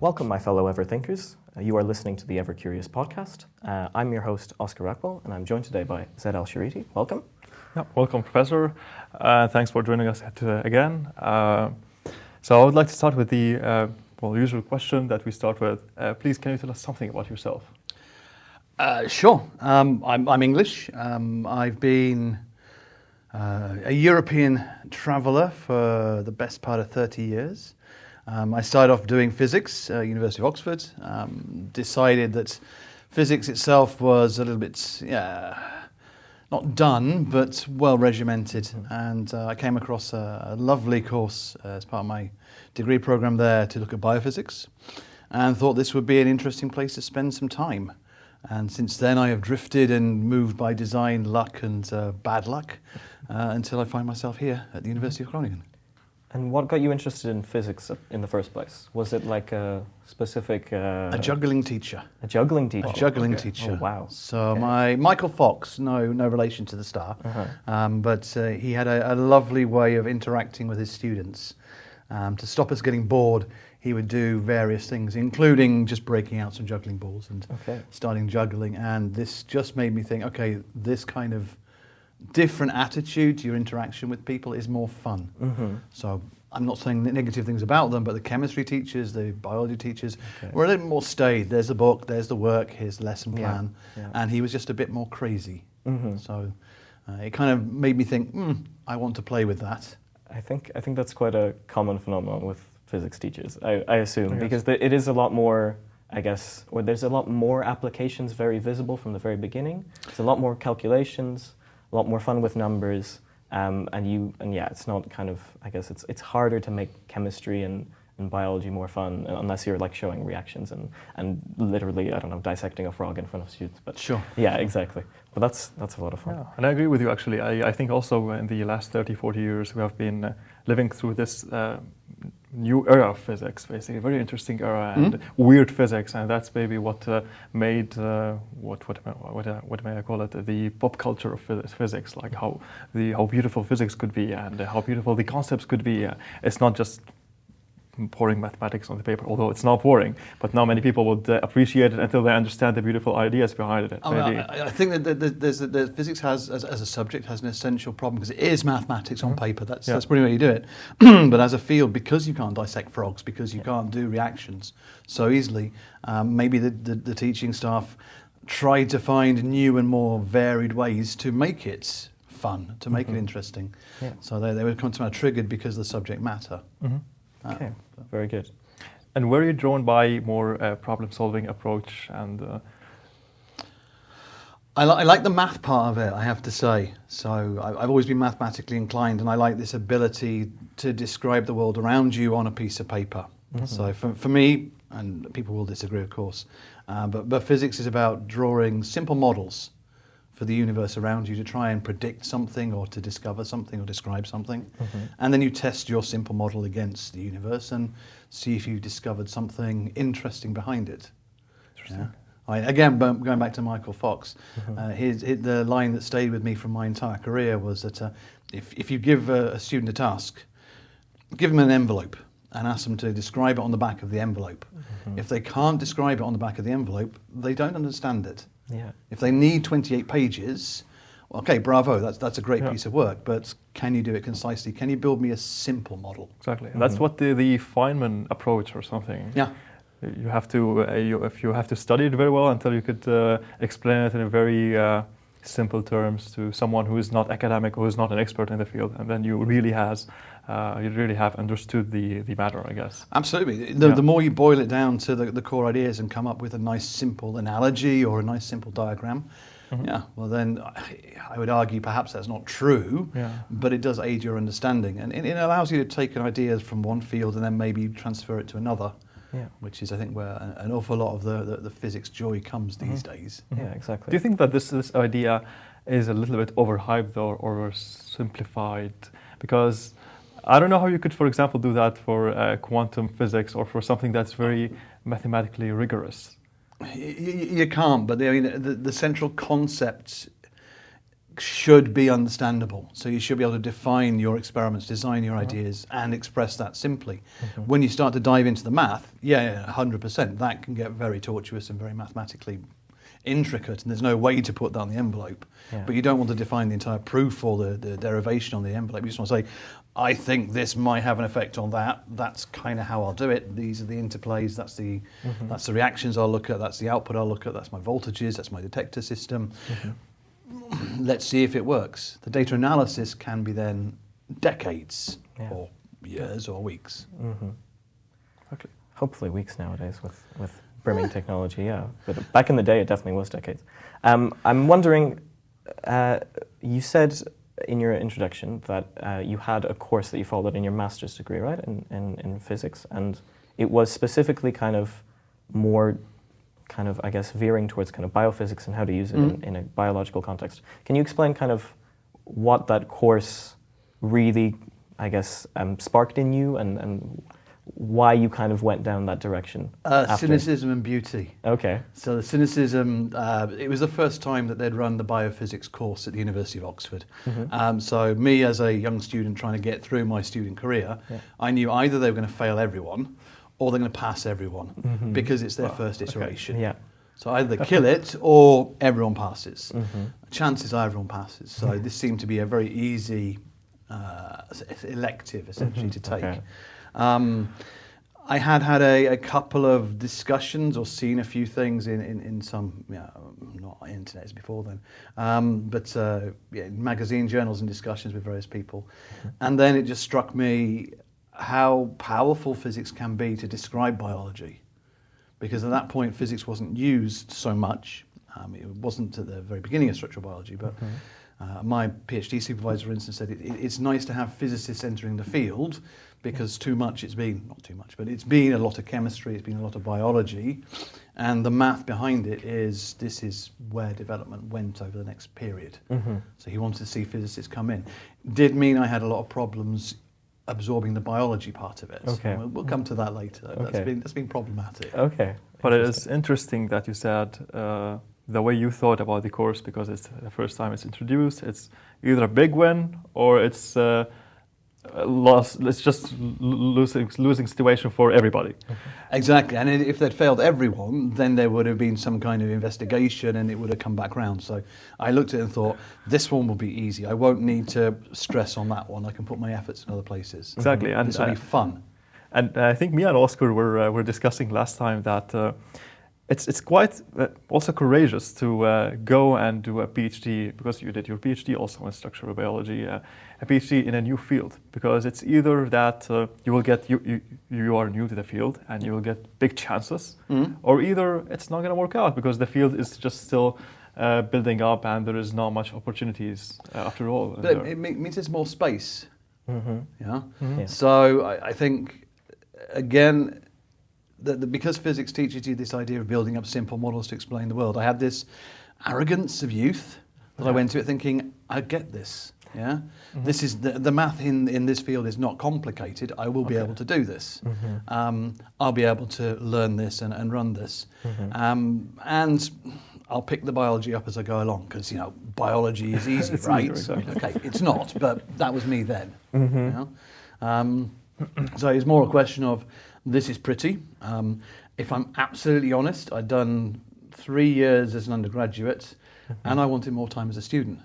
Welcome, my fellow Ever-Thinkers. You are listening to the Ever Curious podcast. I'm your host, Oscar Rockwell, and I'm joined today by Zed Al-Shariti. Welcome. Yeah, welcome, Professor. Thanks for joining us again. So I would like to start with the usual question that we start with. Please, can you tell us something about yourself? Sure. I'm English. I've been a European traveller for the best part of 30 years. I started off doing physics at University of Oxford, decided that physics itself was a little bit, not done, but well regimented. And I came across a lovely course as part of my degree program there to look at biophysics, and thought this would be an interesting place to spend some time. And since then I have drifted and moved by design, luck and bad luck, until I find myself here at the University of Groningen. And what got you interested in physics in the first place? Was it like a specific... A juggling teacher. A juggling teacher? A juggling teacher. Oh, wow. So Michael Fox, no relation to the star, but he had a lovely way of interacting with his students. To stop us getting bored, he would do various things, including just breaking out some juggling balls and starting juggling. And this just made me think, okay, this kind of different attitude to your interaction with people is more fun. So I'm not saying negative things about them, but the chemistry teachers, the biology teachers were a little more staid. There's the book, there's the work, here's the lesson plan. And he was just a bit more crazy. So it kind of made me think, I want to play with that. I think that's quite a common phenomenon with physics teachers, I assume, because it is a lot more, I guess, or there's a lot more applications very visible from the very beginning. There's a lot more calculations, a lot more fun with numbers, it's not kind of, I guess it's harder to make chemistry and biology more fun unless you're like showing reactions and literally, I don't know, dissecting a frog in front of students. But sure. Yeah, exactly. But that's a lot of fun. Yeah, and I agree with you actually. I think also in the last 30, 40 years we have been living through this new era of physics, basically, a very interesting era and weird physics, and that's maybe what made what may I call it, the pop culture of physics, like how beautiful physics could be and how beautiful the concepts could be. It's not just pouring mathematics on the paper, although it's not boring, but now many people would appreciate it until they understand the beautiful ideas behind it. I think that the physics as a subject has an essential problem because it is mathematics on paper. That's pretty much how you do it. But as a field, because you can't dissect frogs, because you can't do reactions so easily, maybe the teaching staff tried to find new and more varied ways to make it fun, to make it interesting. Yeah. So they were kind of triggered because of the subject matter. Okay, very good. And were you drawn by more problem-solving approach? And I like the math part of it, I have to say. So I've always been mathematically inclined, and I like this ability to describe the world around you on a piece of paper. So for me, and people will disagree, of course, but physics is about drawing simple models for the universe around you to try and predict something or to discover something or describe something. And then you test your simple model against the universe and see if you discovered something interesting behind it. Interesting. Yeah? Again, going back to Michael Fox, the line that stayed with me from my entire career was that if you give a student a task, give them an envelope and ask them to describe it on the back of the envelope. If they can't describe it on the back of the envelope, they don't understand it. Yeah. If they need 28 pages, okay, bravo, that's a great piece of work, but can you do it concisely? Can you build me a simple model? Exactly. That's what the Feynman approach or something. Yeah. You have to, if you have to study it very well until you could explain it in a very simple terms to someone who is not academic, who is not an expert in the field, and then you really have understood the matter, I guess. Absolutely. The more you boil it down to the core ideas and come up with a nice simple analogy or a nice simple diagram, well then I would argue perhaps that's not true, but it does aid your understanding, and it allows you to take an idea from one field and then maybe transfer it to another. Which is, I think, where an awful lot of the physics joy comes these days. Yeah, exactly. Do you think that this idea is a little bit overhyped or oversimplified? Because I don't know how you could, for example, do that for quantum physics or for something that's very mathematically rigorous. You can't, but the central concept should be understandable. So you should be able to define your experiments, design your ideas, and express that simply. When you start to dive into the math, 100%, that can get very tortuous and very mathematically intricate, and there's no way to put that on the envelope. But you don't want to define the entire proof or the derivation on the envelope. You just want to say, I think this might have an effect on that. That's kind of how I'll do it. These are the interplays. That's the reactions I'll look at. That's the output I'll look at. That's my voltages. That's my detector system. Let's see if it works. The data analysis can be then decades or years or weeks. Okay. Hopefully weeks nowadays with brimming technology, But back in the day, it definitely was decades. I'm wondering, you said in your introduction that you had a course that you followed in your master's degree, right, in physics, and it was specifically kind of more I guess, veering towards kind of biophysics and how to use it in a biological context. Can you explain kind of what that course really, I guess, sparked in you and why you kind of went down that direction? Cynicism and beauty. Okay. So the cynicism, it was the first time that they'd run the biophysics course at the University of Oxford. So me as a young student trying to get through my student career, I knew either they were going to fail everyone or they're going to pass everyone because it's their first iteration. Yeah. So either they kill it or everyone passes. Chances are everyone passes. So this seemed to be a very easy elective, essentially, to take. Okay. I had a couple of discussions or seen a few things in some, not internet as before then, but magazine journals and discussions with various people. And then it just struck me how powerful physics can be to describe biology. Because at that point, physics wasn't used so much. It wasn't at the very beginning of structural biology, but my PhD supervisor, for instance, said it's nice to have physicists entering the field because it's been a lot of chemistry, it's been a lot of biology, and the math behind it this is where development went over the next period. So he wanted to see physicists come in. Did mean I had a lot of problems absorbing the biology part of it. Okay. We'll come to that later. Okay. That's been problematic. Okay. But it is interesting that you said the way you thought about the course, because it's the first time it's introduced, it's either a big win or it's loss. It's just losing situation for everybody. Exactly, and if they'd failed everyone, then there would have been some kind of investigation and it would have come back round. So I looked at it and thought, this one will be easy. I won't need to stress on that one. I can put my efforts in other places. Exactly, and this will be fun. And I think me and Oscar were discussing last time that it's quite also courageous to go and do a PhD, because you did your PhD also in structural biology, a PhD in a new field, because it's either that you are new to the field and you will get big chances, or either it's not going to work out because the field is just still building up and there is not much opportunities after all. But it means there's more space. Yeah. So I think, again, because physics teaches you this idea of building up simple models to explain the world, I had this arrogance of youth that I went to it thinking, I get this. Yeah, this is the math in this field is not complicated. I will be able to do this. I'll be able to learn this and run this, and I'll pick the biology up as I go along because biology is easy, right? Exactly. Okay, it's not, but that was me then. So it's more a question of this is pretty. If I'm absolutely honest, I'd done 3 years as an undergraduate, and I wanted more time as a student.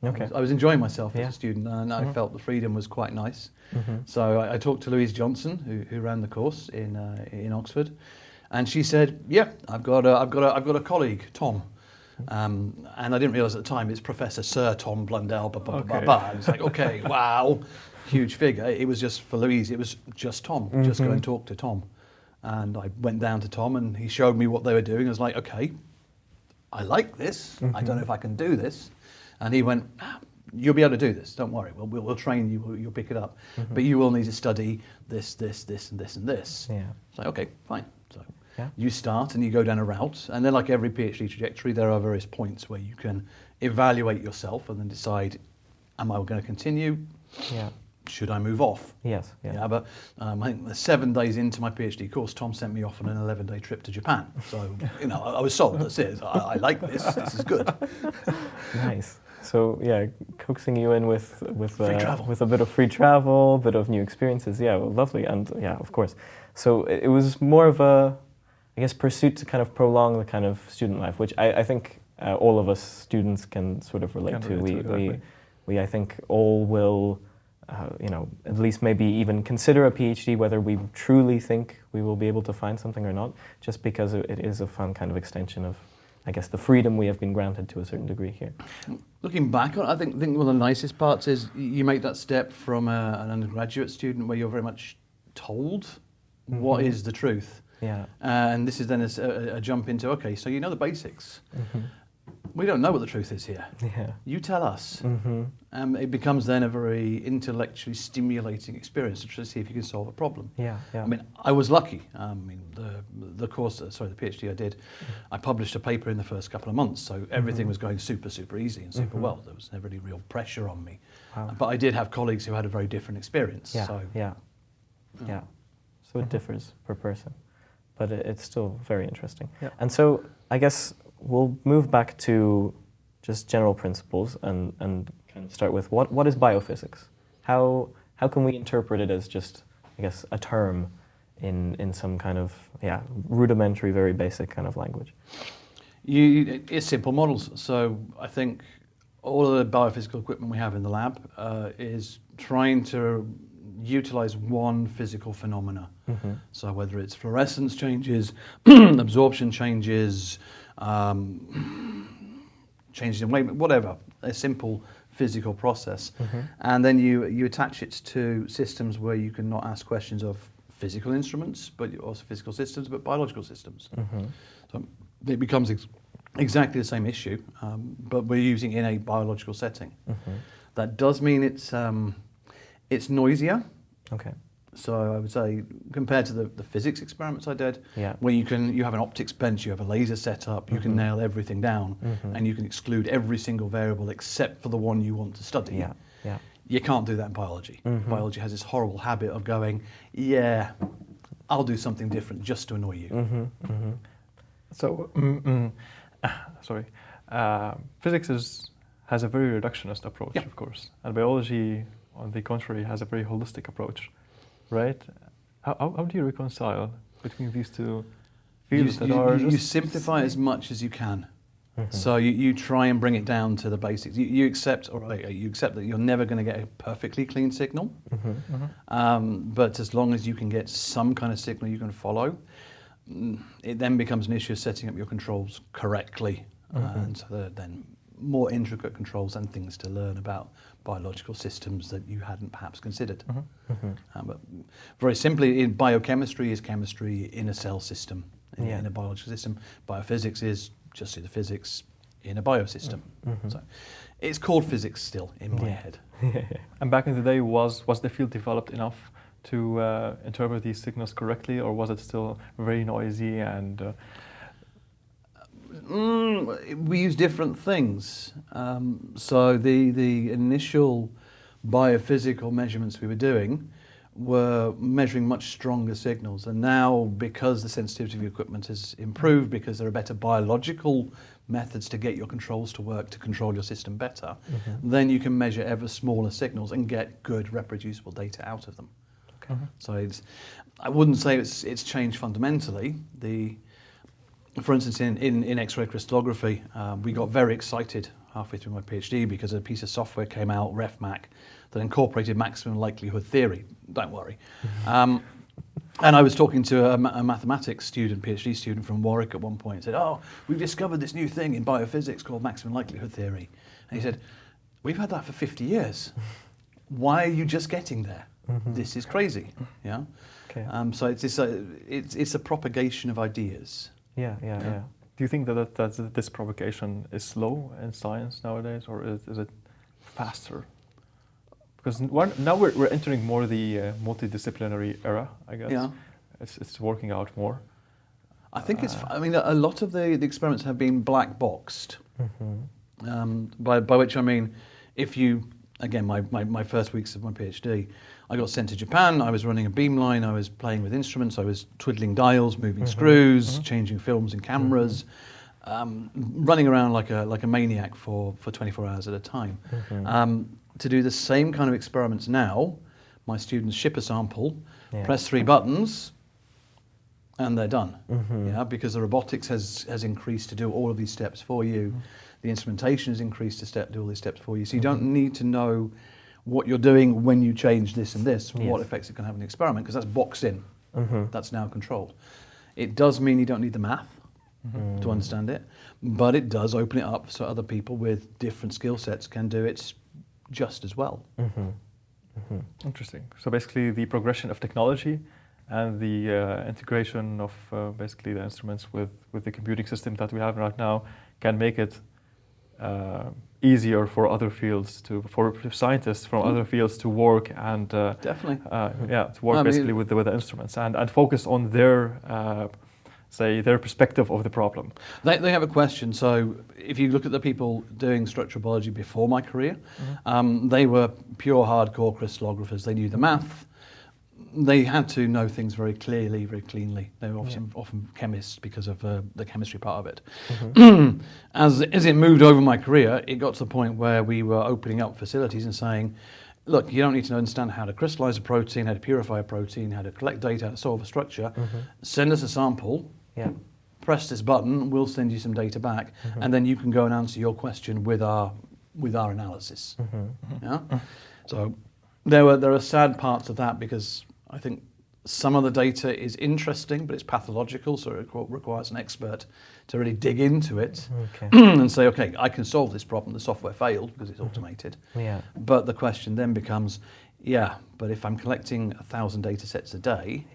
Okay. I was enjoying myself as a student, and I felt the freedom was quite nice. So I talked to Louise Johnson, who ran the course in Oxford, and she said, "Yeah, I've got a colleague, Tom." And I didn't realise at the time it's Professor Sir Tom Blundell. I was like, okay, wow, huge figure. It was just for Louise. It was just Tom. Just go and talk to Tom. And I went down to Tom, and he showed me what they were doing. I was like, okay, I like this. I don't know if I can do this. And he went, you'll be able to do this. Don't worry. We'll train you. You'll pick it up. But you will need to study this, and this, and this. Yeah. It's like, okay, fine. So you start and you go down a route. And then like every PhD trajectory, there are various points where you can evaluate yourself and then decide, am I going to continue? Yeah. Should I move off? Yes. Yeah, but I think 7 days into my PhD course, Tom sent me off on an 11-day trip to Japan. So, I was sold. That's it. I like this. This is good. Nice. So yeah, coaxing you in with Free travel. with a bit of free travel, a bit of new experiences. Yeah, well, lovely, and yeah, of course. So it was more of a, I guess, pursuit to kind of prolong the kind of student life, which I think all of us students can sort of relate to. We I think all will, at least maybe even consider a PhD, whether we truly think we will be able to find something or not, just because it is a fun kind of extension of, I guess, the freedom we have been granted to a certain degree here. Looking back on it, I think one of the nicest parts is you make that step from an undergraduate student where you're very much told what is the truth. Yeah. And this is then a jump into, okay, so you know the basics. We don't know what the truth is here. Yeah. You tell us. It becomes then a very intellectually stimulating experience to try to see if you can solve a problem. Yeah. I mean, I was lucky. The PhD I did, I published a paper in the first couple of months, so everything was going super, super easy and super well. There was never any real pressure on me. Wow. But I did have colleagues who had a very different experience. Yeah. So, Yeah. So it differs per person, but it's still very interesting. Yeah. And so I guess we'll move back to just general principles and kind of start with what is biophysics? How can we interpret it as just, I guess, a term in some kind of rudimentary, very basic kind of language? It's simple models. So I think all of the biophysical equipment we have in the lab is trying to utilize one physical phenomena. So whether it's fluorescence changes, absorption changes, changes in weight, whatever, a simple physical process. And then you attach it to systems where you can not ask questions of physical instruments, but also physical systems, but biological systems. So it becomes exactly the same issue, but we're using in a biological setting. That does mean it's noisier. Okay. So I would say, compared to the physics experiments I did, where you have an optics bench, you have a laser setup, you can nail everything down, and you can exclude every single variable except for the one you want to study. You can't do that in biology. Biology has this horrible habit of going, I'll do something different just to annoy you. So, physics has a very reductionist approach, of course, and biology, on the contrary, has a very holistic approach, right? How do you reconcile between these two fields you simplify as much as you can. So you try and bring it down to the basics. You accept that you're never going to get a perfectly clean signal, but as long as you can get some kind of signal you can follow, it then becomes an issue of setting up your controls correctly, and so there are then more intricate controls and things to learn about biological systems that you hadn't perhaps considered. But very simply, in biochemistry is chemistry in a cell system, in a biological system. Biophysics is just the physics in a biosystem. So it's called physics still in my head. And back in the day, was the field developed enough to interpret these signals correctly, or was it still very noisy and... we use different things. So the initial biophysical measurements we were doing were measuring much stronger signals. And now, because the sensitivity of the equipment has improved, because there are better biological methods to get your controls to work, to control your system better, then you can measure ever smaller signals and get good reproducible data out of them. So I wouldn't say it's changed fundamentally. For instance, in X-ray crystallography, we got very excited halfway through my PhD because a piece of software came out, RefMac, that incorporated maximum likelihood theory. Don't worry. And I was talking to a mathematics student, PhD student from Warwick at one point, and said, we've discovered this new thing in biophysics called maximum likelihood theory. And he said, we've had that for 50 years. Why are you just getting there? This is crazy. Yeah. Okay. So it's a propagation of ideas. Yeah. Do you think that this propagation is slow in science nowadays, or is it faster? Because now we're entering more the multidisciplinary era, I guess. Yeah. It's working out more. I think a lot of the experiments have been black boxed. By which I mean, if you, again, my first weeks of my PhD, I got sent to Japan, I was running a beamline, I was playing with instruments, I was twiddling dials, moving screws, changing films and cameras. running around like a maniac for 24 hours at a time. To do the same kind of experiments now, my students ship a sample, press 3 buttons, and they're done. Yeah, because the robotics has increased to do all of these steps for you. The instrumentation has increased to do all these steps for you. So you don't need to know what you're doing when you change this and this, what effects it can have in the experiment, because that's boxed in. That's now controlled. It does mean you don't need the math to understand it, but it does open it up so other people with different skill sets can do it just as well. Interesting. So basically the progression of technology and the integration of basically the instruments with the computing system that we have right now can make it easier for other fields for scientists from other fields to work and definitely to work basically with the instruments and focus on their their perspective of the problem. They have a question. So if you look at the people doing structural biology before my career, they were pure hardcore crystallographers. They knew the math. They had to know things very clearly, very cleanly. They were often chemists because of the chemistry part of it. As it moved over my career, it got to the point where we were opening up facilities and saying, look, you don't need to understand how to crystallize a protein, how to purify a protein, how to collect data, how to solve a structure. Send us a sample, press this button, we'll send you some data back, and then you can go and answer your question with our analysis. Yeah? So there are sad parts of that because I think some of the data is interesting, but it's pathological, so it requires an expert to really dig into it and say, okay, I can solve this problem. The software failed because it's automated. But the question then becomes, but if I'm collecting 1,000 data sets a day,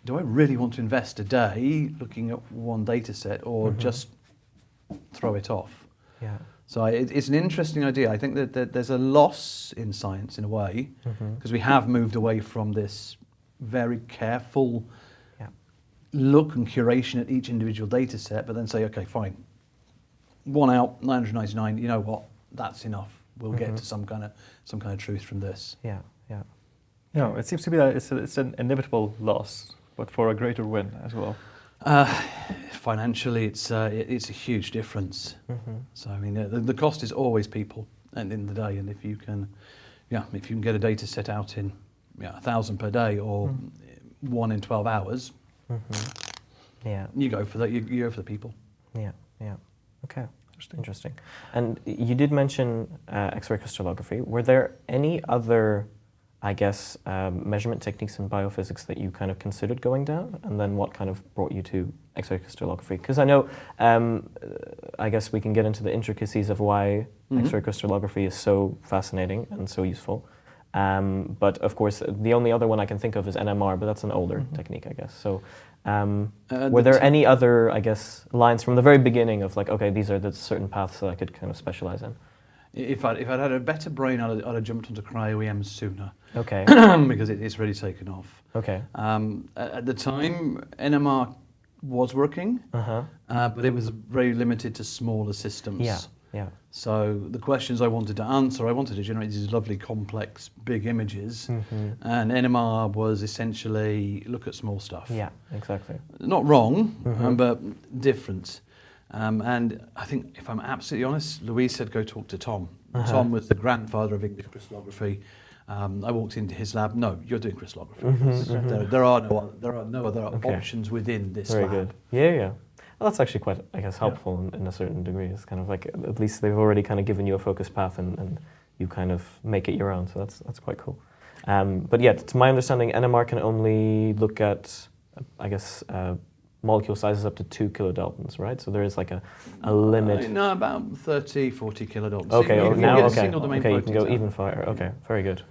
do I really want to invest a day looking at one data set or just throw it off? So it's an interesting idea. I think that there's a loss in science in a way because we have moved away from this very careful look and curation at each individual data set, but then say, okay, fine, one out, 999. You know what? That's enough. We'll get to some kind of truth from this. It seems to be that it's an inevitable loss, but for a greater win as well. Financially, it's a huge difference. So I mean, the cost is always people, and in the day, and if you can get a data set out in 1,000 per day or 1 in 12 hours, you go for that. You go for the people. Okay, interesting. And you did mention X-ray crystallography. Were there any other, I guess, measurement techniques in biophysics that you kind of considered going down, and then what kind of brought you to X-ray crystallography? Because I know, I guess we can get into the intricacies of why X-ray crystallography is so fascinating and so useful. But of course, the only other one I can think of is NMR, but that's an older technique, I guess. So were there any other, I guess, lines from the very beginning of like, okay, these are the certain paths that I could kind of specialize in? If I'd had a better brain, I'd have jumped onto cryo-EM sooner. Okay. Because it's really taken off. Okay. At the time, NMR was working, but it was very limited to smaller systems. So the questions I wanted to answer, I wanted to generate these lovely, complex, big images, and NMR was essentially look at small stuff. Yeah, exactly. Not wrong, but different. And I think, if I'm absolutely honest, Louise said, go talk to Tom. Tom was the grandfather of English crystallography. I walked into his lab. No, you're doing crystallography. There are no other options within this lab. Very good. Yeah. Well, that's actually quite, I guess, helpful in a certain degree. It's kind of like, at least they've already kind of given you a focus path and you kind of make it your own. So that's quite cool. But yeah, to my understanding, NMR can only look at, I guess, molecule sizes up to 2 kilodaltons, right? So there is like a limit. No, about 30, 40 kilodaltons. Okay, you can go even farther. Okay, very good.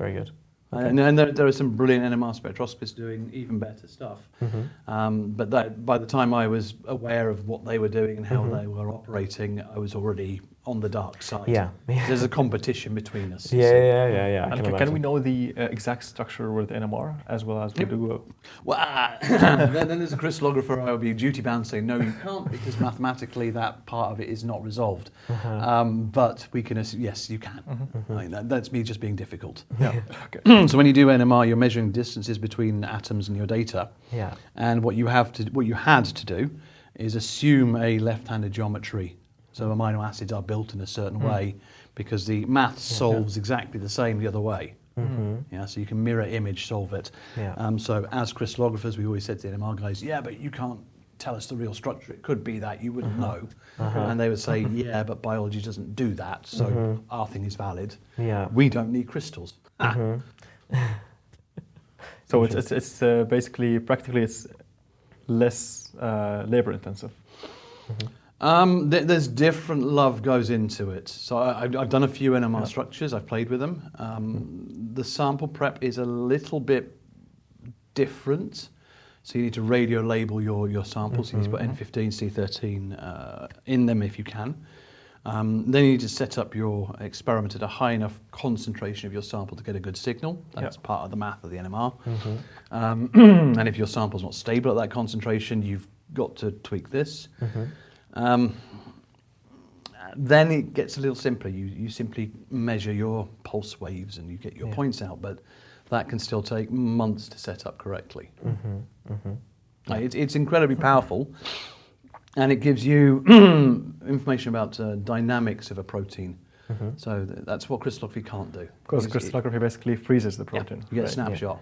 Okay. And there are some brilliant NMR spectroscopists doing even better stuff. But by the time I was aware of what they were doing and how they were operating, I was already on the dark side. There's a competition between us. Yeah. And can we know the exact structure with NMR as well as we do? Well, then there's a crystallographer I will be duty bound saying, no, you can't, because mathematically that part of it is not resolved. But we can, yes, you can. I mean, that's me just being difficult. Okay. So when you do NMR, you're measuring distances between atoms and your data. And what you had to do is assume a left-handed geometry. So amino acids are built in a certain way because the math solves exactly the same the other way. Yeah, so you can mirror image solve it. So as crystallographers, we always said to the NMR guys, yeah, but you can't tell us the real structure. It could be that you wouldn't know. And they would say, yeah, but biology doesn't do that, so our thing is valid. We don't need crystals. So it's basically, practically, it's less labor intensive. There's different love goes into it. So I've done a few NMR structures. I've played with them. The sample prep is a little bit different. So you need to radio label your samples. You need to put N15, C13 in them if you can. Then you need to set up your experiment at a high enough concentration of your sample to get a good signal. That's part of the math of the NMR. And if your sample's not stable at that concentration, you've got to tweak this. Then it gets a little simpler. You simply measure your pulse waves and you get your points out, but that can still take months to set up correctly. It's incredibly powerful, and it gives you information about dynamics of a protein. So that's what crystallography can't do. Because crystallography basically freezes the protein. You get a snapshot,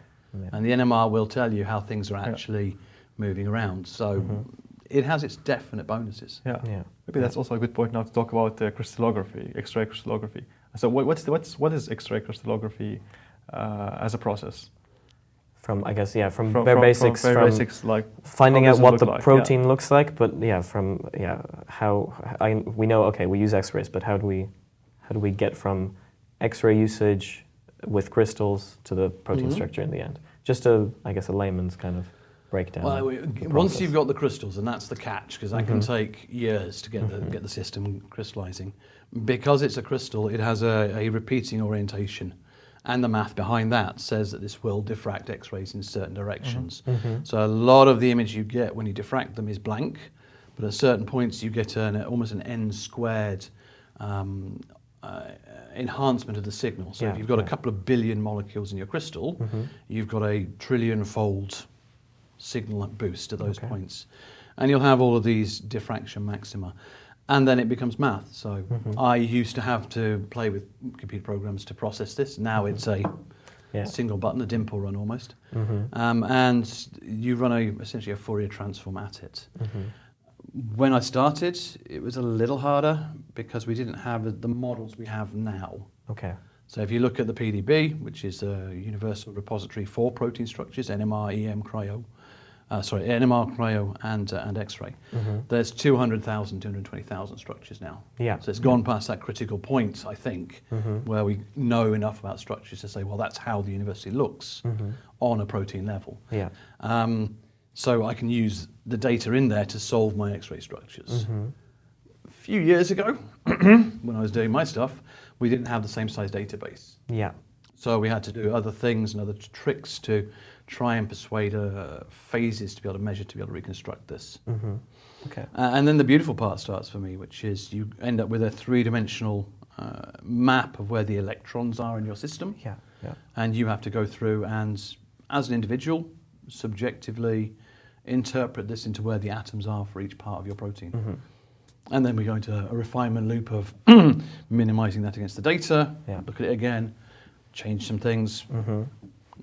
and the NMR will tell you how things are actually moving around. So it has its definite bonuses. Maybe that's also a good point now to talk about crystallography, X-ray crystallography. So what is X-ray crystallography as a process? From bare basics, like finding out what the protein looks like, but how we know, okay, we use X-rays, but how do we get from X-ray usage with crystals to the protein structure in the end? Just a layman's kind of breakdown. Well, once you've got the crystals, and that's the catch, because that can take years to get the system crystallizing. Because it's a crystal, it has a repeating orientation. And the math behind that says that this will diffract X-rays in certain directions. So a lot of the image you get when you diffract them is blank, but at certain points you get almost an n-squared enhancement of the signal. So if you've got a couple of billion molecules in your crystal, you've got a trillion-fold signal boost at those points. And you'll have all of these diffraction maxima. And then it becomes math. So I used to have to play with computer programs to process this. Now it's a single button, a dimple run almost. And you run essentially a Fourier transform at it. When I started, it was a little harder because we didn't have the models we have now. So if you look at the PDB, which is a universal repository for protein structures, NMR, EM, cryo, NMR, cryo, and X-ray. There's 200,000, 220,000 structures now. So it's gone past that critical point, I think, where we know enough about structures to say, well, that's how the university looks on a protein level. So I can use the data in there to solve my X-ray structures. A few years ago, when I was doing my stuff, we didn't have the same size database. So we had to do other things and other tricks to try and persuade phases to be able to measure, to be able to reconstruct this. And then the beautiful part starts for me, which is you end up with a three-dimensional map of where the electrons are in your system. And you have to go through and, as an individual, subjectively interpret this into where the atoms are for each part of your protein. And then we go into a refinement loop of minimizing that against the data, look at it again, change some things,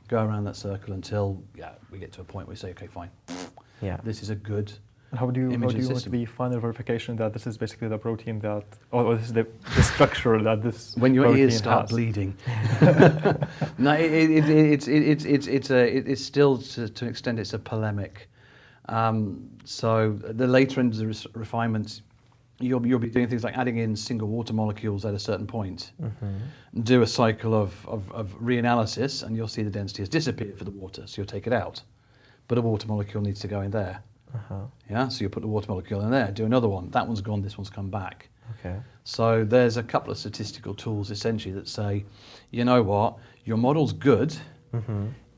go around that circle until we get to a point where we say, okay, fine, this is a good How do you want the final verification that this is basically the protein that, or this is the structure that this when your protein ears start has? Bleeding? No, it's still to an extent it's a polemic. So the later into the refinements, you'll be doing things like adding in single water molecules at a certain point, do a cycle of reanalysis, and you'll see the density has disappeared for the water, so you'll take it out. But a water molecule needs to go in there. So you put the water molecule in there, do another one. That one's gone, this one's come back. So there's a couple of statistical tools essentially that say, you know what, your model's good,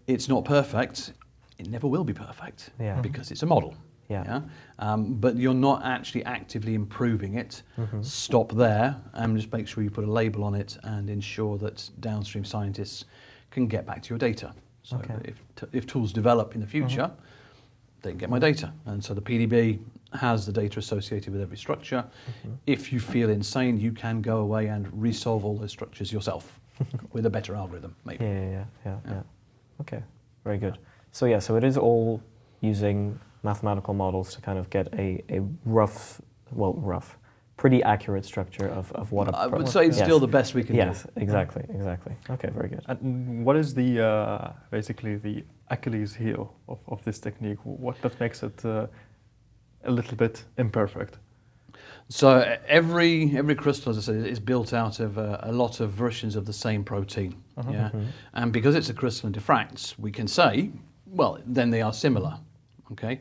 it's not perfect, it never will be perfect because it's a model. But you're not actually actively improving it. Stop there and just make sure you put a label on it and ensure that downstream scientists can get back to your data. So if tools develop in the future, they can get my data. And so the PDB has the data associated with every structure. If you feel insane, you can go away and resolve all those structures yourself with a better algorithm, maybe. Yeah. Okay, very good. So so it is all using mathematical models to kind of get a rough, pretty accurate structure of what I would say it's still the best we can do. Yes, exactly. Okay, very good. And what is the basically the Achilles heel of this technique? What makes it a little bit imperfect? So every crystal, as I said, is built out of a lot of versions of the same protein. And because it's a crystal and diffracts, we can say, well, then they are similar. Okay,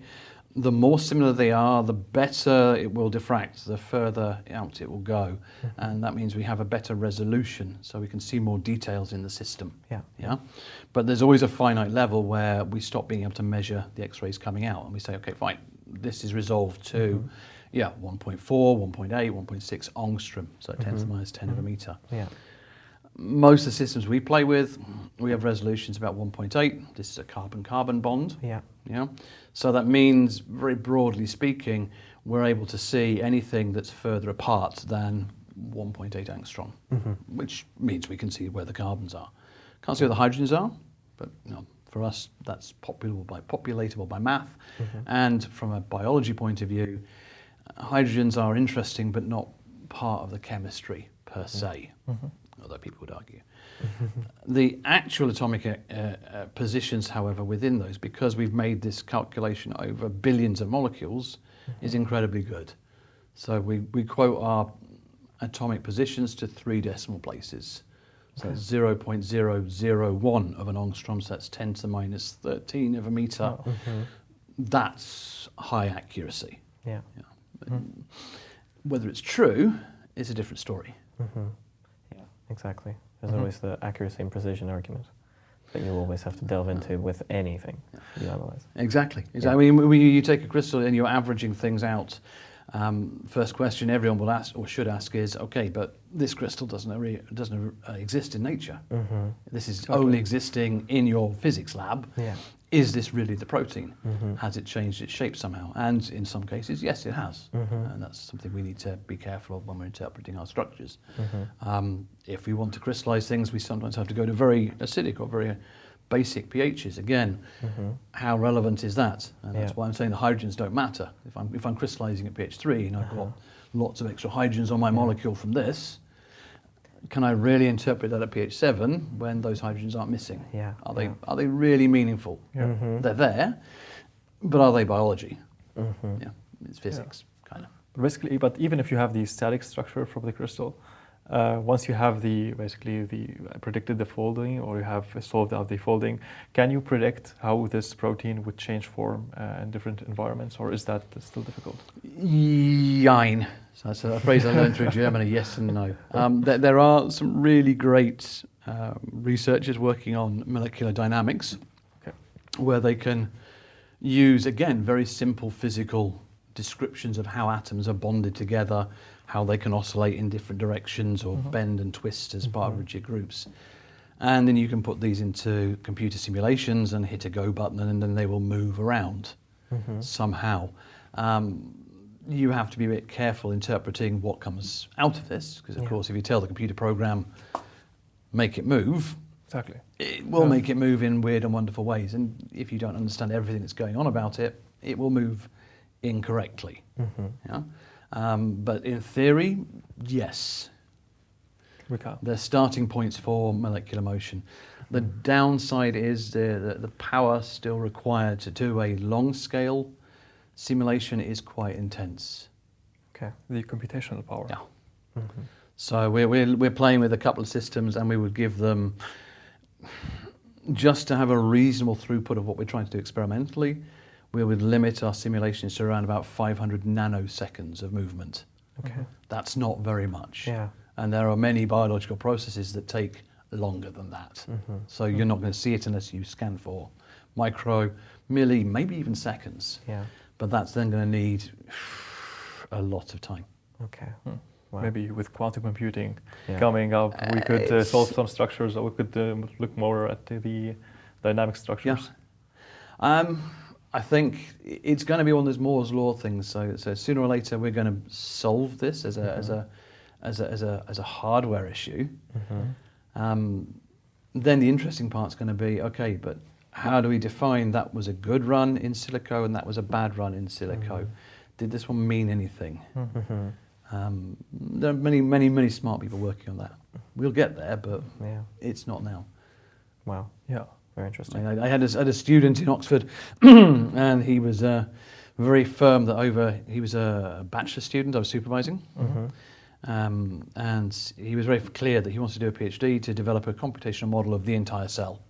the more similar they are, the better it will diffract, the further out it will go, and that means we have a better resolution, so we can see more details in the system. Yeah. But there's always a finite level where we stop being able to measure the X-rays coming out, and we say, okay, fine, this is resolved to 1.4, 1.8, 1.6 angstrom, so 10 to the minus 10 of a meter. Yeah. Most of the systems we play with, we have resolutions about 1.8. This is a carbon-carbon bond. Yeah. So that means, very broadly speaking, we're able to see anything that's further apart than 1.8 angstrom, which means we can see where the carbons are. Can't see where the hydrogens are, but for us, that's populatable by math. And from a biology point of view, hydrogens are interesting, but not part of the chemistry per se. Although people would argue. The actual atomic positions, however, within those, because we've made this calculation over billions of molecules, is incredibly good. So we quote our atomic positions to 3 decimal places. So 0.001 of an angstrom, so that's 10 to the minus 13 of a meter. That's high accuracy. Yeah. Whether it's true is a different story. Exactly. There's always the accuracy and precision argument that you always have to delve into with anything you analyze. Exactly. I mean, when you take a crystal and you're averaging things out, first question everyone will ask or should ask is, okay, but this crystal doesn't exist in nature. This is only existing in your physics lab. Is this really the protein? Has it changed its shape somehow? And in some cases, yes, it has. And that's something we need to be careful of when we're interpreting our structures. If we want to crystallize things, we sometimes have to go to very acidic or very basic pHs. Again, how relevant is that? And that's why I'm saying the hydrogens don't matter. If I'm crystallizing at pH 3 and I've got lots of extra hydrogens on my molecule from this, can I really interpret that at pH 7 when those hydrogens aren't missing? Are they really meaningful? They're there, but are they biology? It's physics, kind of. Basically, but even if you have the static structure from the crystal, once you have predicted the folding, or you have solved out the folding, can you predict how this protein would change form in different environments, or is that still difficult? Jein. So that's a phrase I learned through Germany, yes and no. There are some really great researchers working on molecular dynamics, where they can use, again, very simple physical descriptions of how atoms are bonded together, how they can oscillate in different directions or bend and twist as part of rigid groups. And then you can put these into computer simulations and hit a go button, and then they will move around somehow. You have to be a bit careful interpreting what comes out of this, because of course if you tell the computer program, make it move, it will make it move in weird and wonderful ways. And if you don't understand everything that's going on about it, it will move incorrectly. But in theory, yes. They're starting points for molecular motion. The downside is the power still required to do a long scale simulation is quite intense. The computational power. So we're playing with a couple of systems, and we would give them, just to have a reasonable throughput of what we're trying to do experimentally, we would limit our simulations to around about 500 nanoseconds of movement. That's not very much. And there are many biological processes that take longer than that. So you're not going to see it unless you scan for micro, milli, maybe even seconds. But that's then going to need a lot of time. Maybe with quantum computing coming up, we could solve some structures, or we could look more at the dynamic structures. I think it's going to be one of those Moore's law things. So sooner or later we're going to solve this as a hardware issue. Then the interesting part's going to be, okay, but how do we define that was a good run in silico and that was a bad run in silico? Did this one mean anything? There are many smart people working on that. We'll get there, but it's not now. Wow. Yeah. Very interesting. I had a student in Oxford, and he was very firm that he was a bachelor student I was supervising, and he was very clear that he wants to do a PhD to develop a computational model of the entire cell.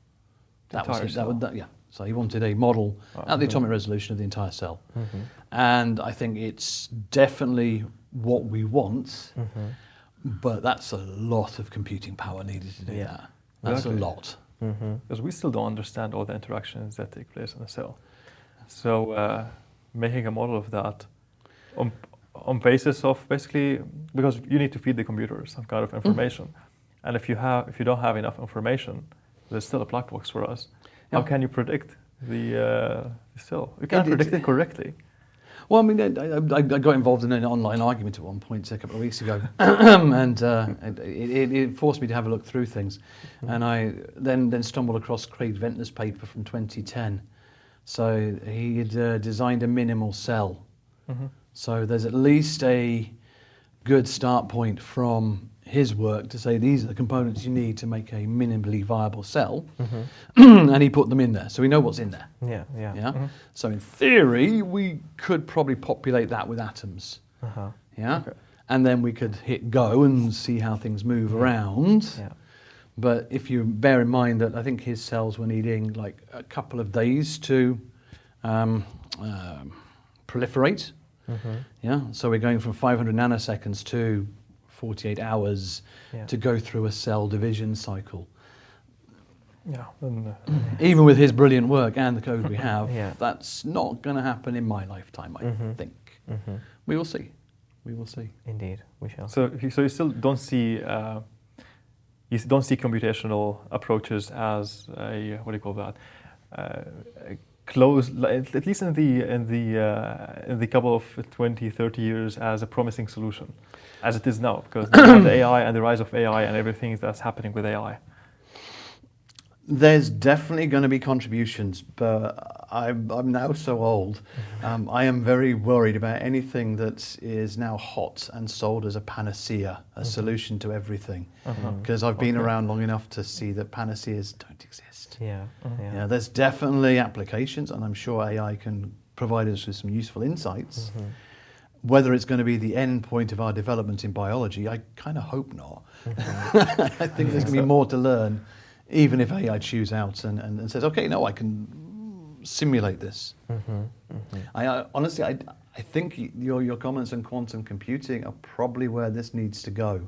So he wanted a model at the atomic resolution of the entire cell. And I think it's definitely what we want, but that's a lot of computing power needed to do that. That's a lot. Because we still don't understand all the interactions that take place in a cell. So making a model of that on basis of basically, because you need to feed the computer some kind of information. And if you don't have enough information, there's still a black box for us. How can you predict the cell? You can't predict it correctly. Well, I mean, I got involved in an online argument at one point a couple of weeks ago, and it forced me to have a look through things. And I then stumbled across Craig Ventnor's paper from 2010. So he had designed a minimal cell. So there's at least a good start point from his work to say these are the components you need to make a minimally viable cell, and he put them in there, so we know what's in there. So in theory, we could probably populate that with atoms. And then we could hit go and see how things move around. But if you bear in mind that I think his cells were needing like a couple of days to proliferate. So we're going from 500 nanoseconds to 48 hours to go through a cell division cycle. Even with his brilliant work and the code we have, that's not going to happen in my lifetime, I think. We will see. We will see. Indeed, we shall. So you still don't see computational approaches as a, what do you call that? Close, at least in the couple of 20, 30 years, as a promising solution, as it is now, because we have the AI and the rise of AI and everything that's happening with AI. There's definitely going to be contributions, but I'm now so old. I am very worried about anything that is now hot and sold as a panacea, a solution to everything, because I've been around long enough to see that panaceas don't exist. There's definitely applications, and I'm sure AI can provide us with some useful insights. Whether it's going to be the end point of our development in biology, I kind of hope not. I think there's going to be more to learn, even if AI chews out and says, okay, no, I can simulate this. I honestly, I think your comments on quantum computing are probably where this needs to go.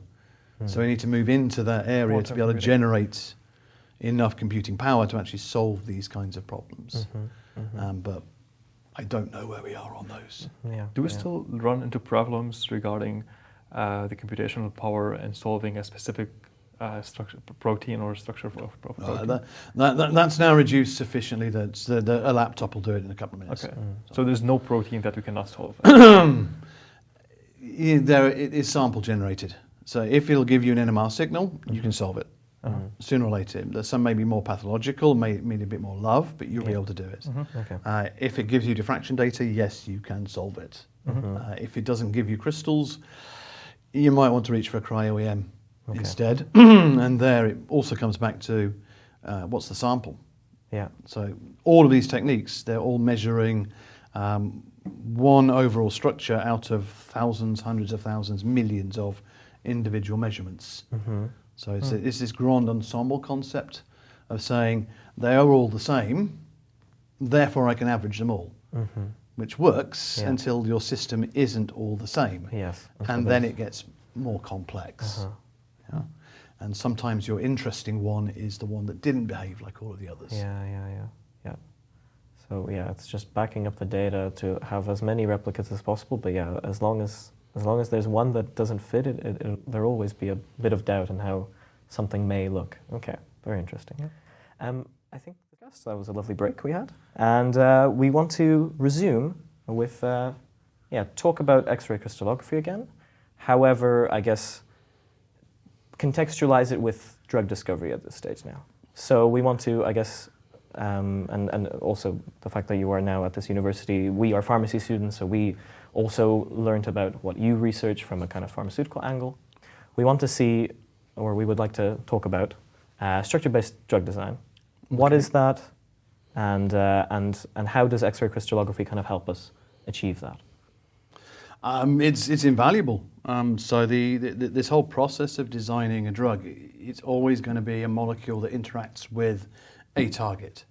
So we need to move into that area to be able to generate enough computing power to actually solve these kinds of problems. But I don't know where we are on those. Do we still run into problems regarding the computational power in solving a specific protein or structure of protein? That's now reduced sufficiently that a laptop will do it in a couple of minutes. Okay. So there's no protein that we cannot solve? It is sample generated. So if it'll give you an NMR signal, you can solve it. Sooner or later. Some may be more pathological, may need a bit more love, but you'll be able to do it. If it gives you diffraction data, yes, you can solve it. If it doesn't give you crystals, you might want to reach for a cryo-EM instead. And there it also comes back to what's the sample. So all of these techniques, they're all measuring one overall structure out of thousands, hundreds of thousands, millions of individual measurements. So it's this grand ensemble concept of saying they are all the same, therefore I can average them all, which works until your system isn't all the same. And then it gets more complex. And sometimes your interesting one is the one that didn't behave like all of the others. So it's just backing up the data to have as many replicates as possible. But as long as there's one that doesn't fit, there'll always be a bit of doubt in how something may look. Okay, very interesting. I think that was a lovely break we had. And we want to resume with, talk about X-ray crystallography again. However, I guess, contextualize it with drug discovery at this stage now. So we want to, I guess, and also the fact that you are now at this university, we are pharmacy students, so we also learned about what you research from a kind of pharmaceutical angle. We want to see, or we would like to talk about, structure-based drug design. Okay. What is that, and how does X-ray crystallography kind of help us achieve that? It's invaluable. So this whole process of designing a drug, it's always going to be a molecule that interacts with a target.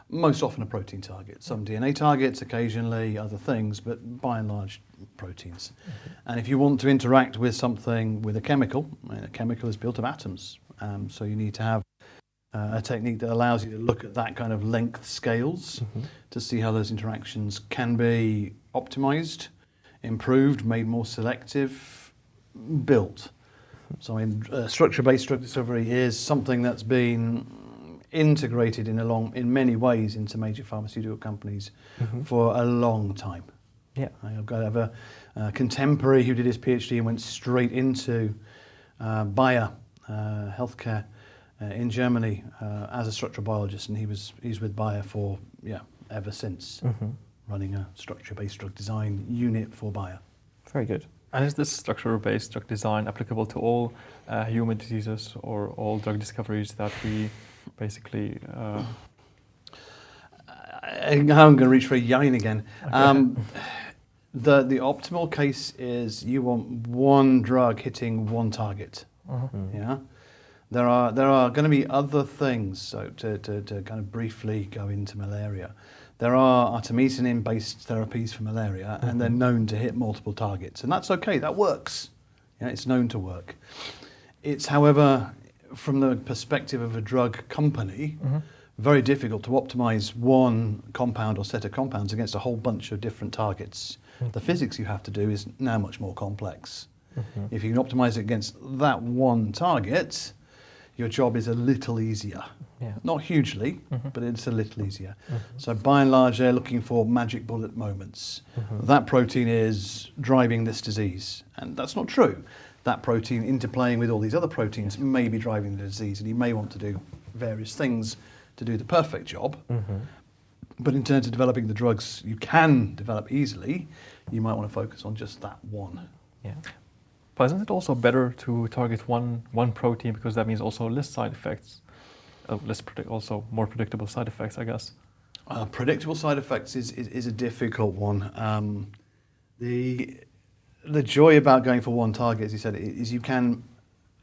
Most often a protein target. Some DNA targets, occasionally other things, but by and large proteins. Mm-hmm. And if you want to interact with something, with a chemical is built of atoms. So you need to have a technique that allows you to look at that kind of length scales to see how those interactions can be optimized, improved, made more selective, built. So structure-based drug discovery is something that's been integrated in many ways into major pharmaceutical companies for a long time. Yeah, I've got a contemporary who did his PhD and went straight into healthcare in Germany as a structural biologist, and he's with Bayer for ever since, running a structure-based drug design unit for Bayer. Very good. And is this structure-based drug design applicable to all human diseases or all drug discoveries that we basically... I'm going to reach for a yain again. Okay. The optimal case is you want one drug hitting one target. Yeah, there are going to be other things. So to kind of briefly go into malaria, there are artemisinin-based therapies for malaria, and they're known to hit multiple targets, and that's okay. That works. Yeah, it's known to work. It's, however, from the perspective of a drug company, very difficult to optimize one compound or set of compounds against a whole bunch of different targets. The physics you have to do is now much more complex. If you can optimize it against that one target, your job is a little easier. Yeah. Not hugely, but it's a little easier. So by and large, they're looking for magic bullet moments. That protein is driving this disease. And that's not true. That protein interplaying with all these other proteins may be driving the disease, and you may want to do various things to do the perfect job. But in terms of developing the drugs you can develop easily, you might want to focus on just that one. Yeah. But isn't it also better to target one protein, because that means also less side effects, also more predictable side effects, I guess? Predictable side effects is a difficult one. The joy about going for one target, as you said, is you can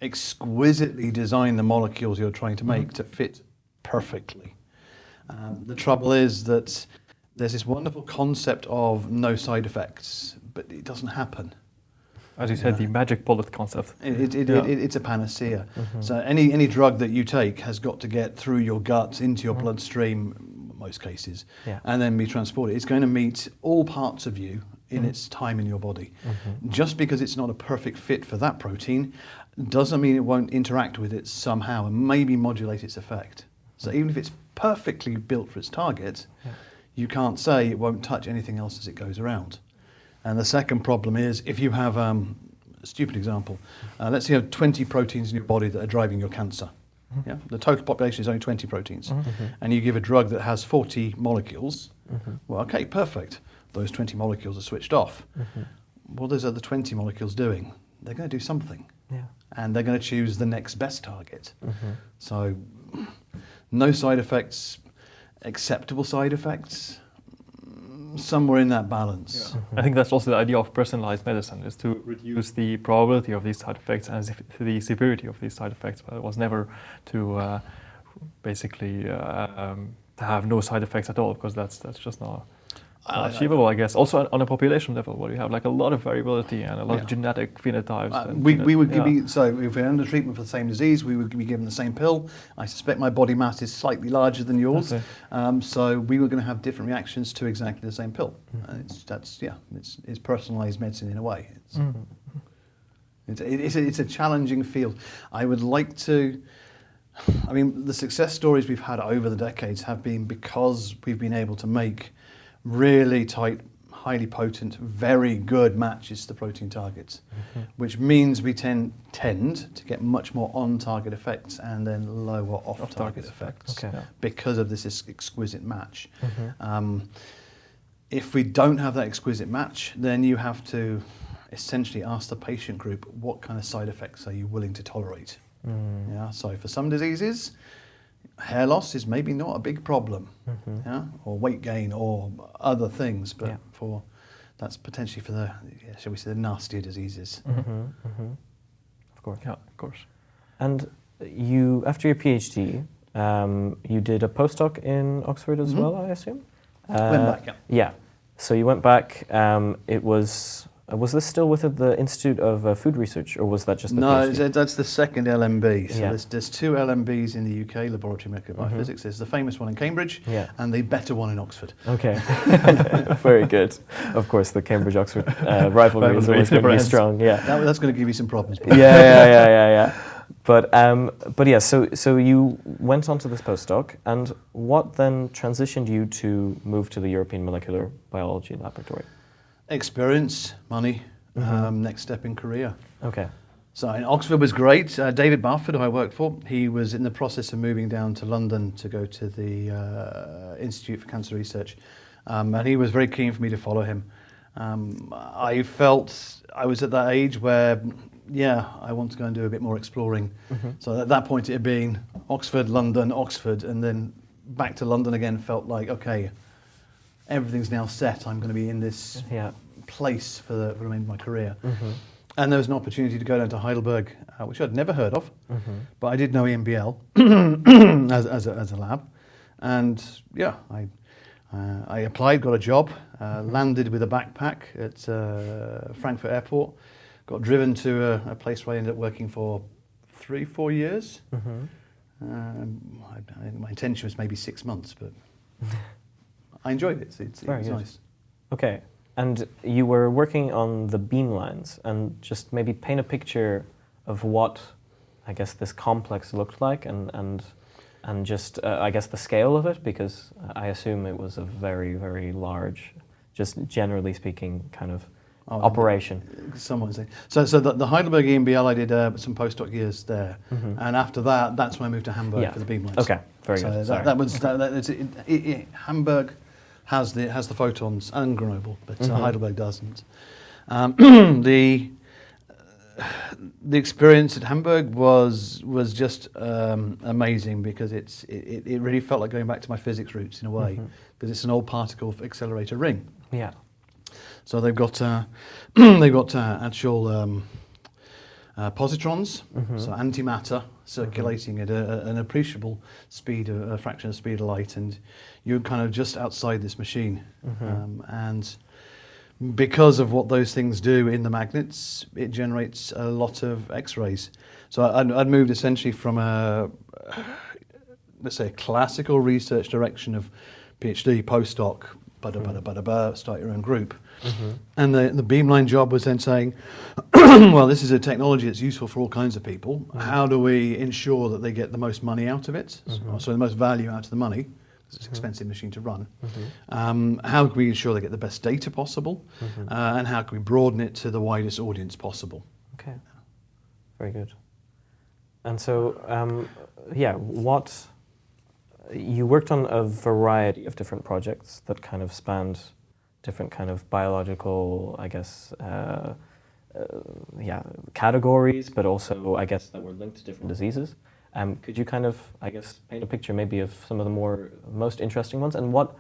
exquisitely design the molecules you're trying to make to fit perfectly. The trouble is that there's this wonderful concept of no side effects, but it doesn't happen. As you said, the magic bullet concept. It's a panacea. So any drug that you take has got to get through your gut into your bloodstream, most cases, and then be transported. It's going to meet all parts of you in its time in your body. Just because it's not a perfect fit for that protein doesn't mean it won't interact with it somehow and maybe modulate its effect. So even if it's perfectly built for its target, you can't say it won't touch anything else as it goes around. And the second problem is, if you have a stupid example, let's say you have 20 proteins in your body that are driving your cancer. Yeah? The total population is only 20 proteins. And you give a drug that has 40 molecules. Well, okay, perfect. Those 20 molecules are switched off. What are those other 20 molecules doing? They're going to do something. And they're going to choose the next best target. So no side effects, acceptable side effects, somewhere in that balance. I think that's also the idea of personalized medicine, is to reduce the probability of these side effects and the severity of these side effects. But it was never to basically to have no side effects at all, because that's just not achievable, I guess. Also on a population level, where you have like a lot of variability and a lot of genetic phenotypes. We would be, so if we're under treatment for the same disease, we would be given the same pill. I suspect my body mass is slightly larger than yours, so we were going to have different reactions to exactly the same pill. It's personalised medicine in a way. It's a challenging field. I would like to I mean, the success stories we've had over the decades have been because we've been able to make really tight, highly potent, very good matches to protein targets, which means we tend to get much more on-target effects and then lower off-target effects because of this exquisite match. If we don't have that exquisite match, then you have to essentially ask the patient group, what kind of side effects are you willing to tolerate? Yeah, so for some diseases, hair loss is maybe not a big problem, or weight gain or other things, but that's potentially for the, shall we say, the nastier diseases. Of course. Yeah, of course. And you, after your PhD, you did a postdoc in Oxford as well, I assume? Went back, Yeah. So you went back. It was this still with the Institute of Food Research, or was that just the PhD? No, that's the second LMB. So there's two LMBs in the UK, Laboratory of Molecular Biophysics. There's the famous one in Cambridge and the better one in Oxford. Okay, very good. Of course, the Cambridge-Oxford rivalry is always going to be strong. Yeah, that's going to give you some problems. Yeah. But yeah, so you went on to this postdoc, and what then transitioned you to move to the European Molecular Biology Laboratory? Experience, money, next step in career. Okay. So in Oxford was great. David Barford, who I worked for, he was in the process of moving down to London to go to the Institute for Cancer Research, and he was very keen for me to follow him. I felt I was at that age where, I want to go and do a bit more exploring. So at that point it had been Oxford, London, Oxford, and then back to London again felt like, okay, everything's now set. I'm going to be in this place for the remainder of my career. And there was an opportunity to go down to Heidelberg, which I'd never heard of, but I did know EMBL as a lab. And I applied, got a job, landed with a backpack at Frankfurt Airport, got driven to a place where I ended up working for 3-4 years. My intention was maybe 6 months, but I enjoyed it. It's nice. Okay, and you were working on the beamlines, and just maybe paint a picture of what, I guess, this complex looked like, and just, I guess, the scale of it, because I assume it was a very, very large, just generally speaking, kind of operation. Someone say. So the Heidelberg EMBL, I did some postdoc years there, and after that, that's when I moved to Hamburg for the beamlines. Okay, very good. That was Hamburg has the photons and Grenoble, but Heidelberg doesn't. The experience at Hamburg was just amazing, because it really felt like going back to my physics roots in a way, because it's an old particle accelerator ring. Yeah. So they've got actual positrons, so antimatter circulating at an appreciable speed, a fraction of the speed of light, and you're kind of just outside this machine. And because of what those things do in the magnets, it generates a lot of X-rays. So I'd moved essentially from let's say a classical research direction of PhD, postdoc, start your own group. And the beamline job was then saying, well, this is a technology that's useful for all kinds of people. How do we ensure that they get the most money out of it? So the most value out of the money, because it's an expensive machine to run. How can we ensure they get the best data possible? And how can we broaden it to the widest audience possible? Okay, very good. And so, you worked on a variety of different projects that kind of spanned different kind of biological, I guess, categories, but also, I guess, that were linked to different diseases. Could you kind of, I guess, paint a picture maybe of some of the most interesting ones, and what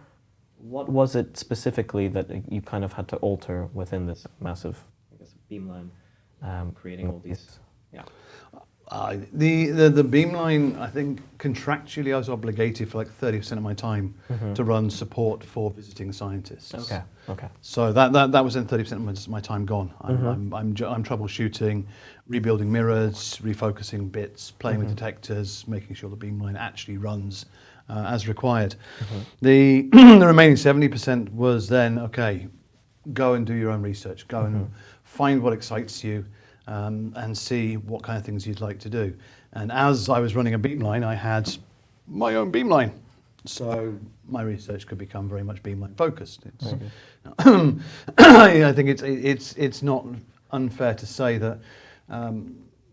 was it specifically that you kind of had to alter within this massive, I guess, beamline, creating all these, The beamline, I think contractually I was obligated for like 30% of my time to run support for visiting scientists. Okay. So that was then 30% of my time gone. I'm troubleshooting, rebuilding mirrors, refocusing bits, playing with detectors, making sure the beamline actually runs as required. The remaining 70% was then, okay, go and do your own research, go and find what excites you, and see what kind of things you'd like to do. And as I was running a beamline, I had my own beamline. So my research could become very much beamline focused. I think it's not unfair to say that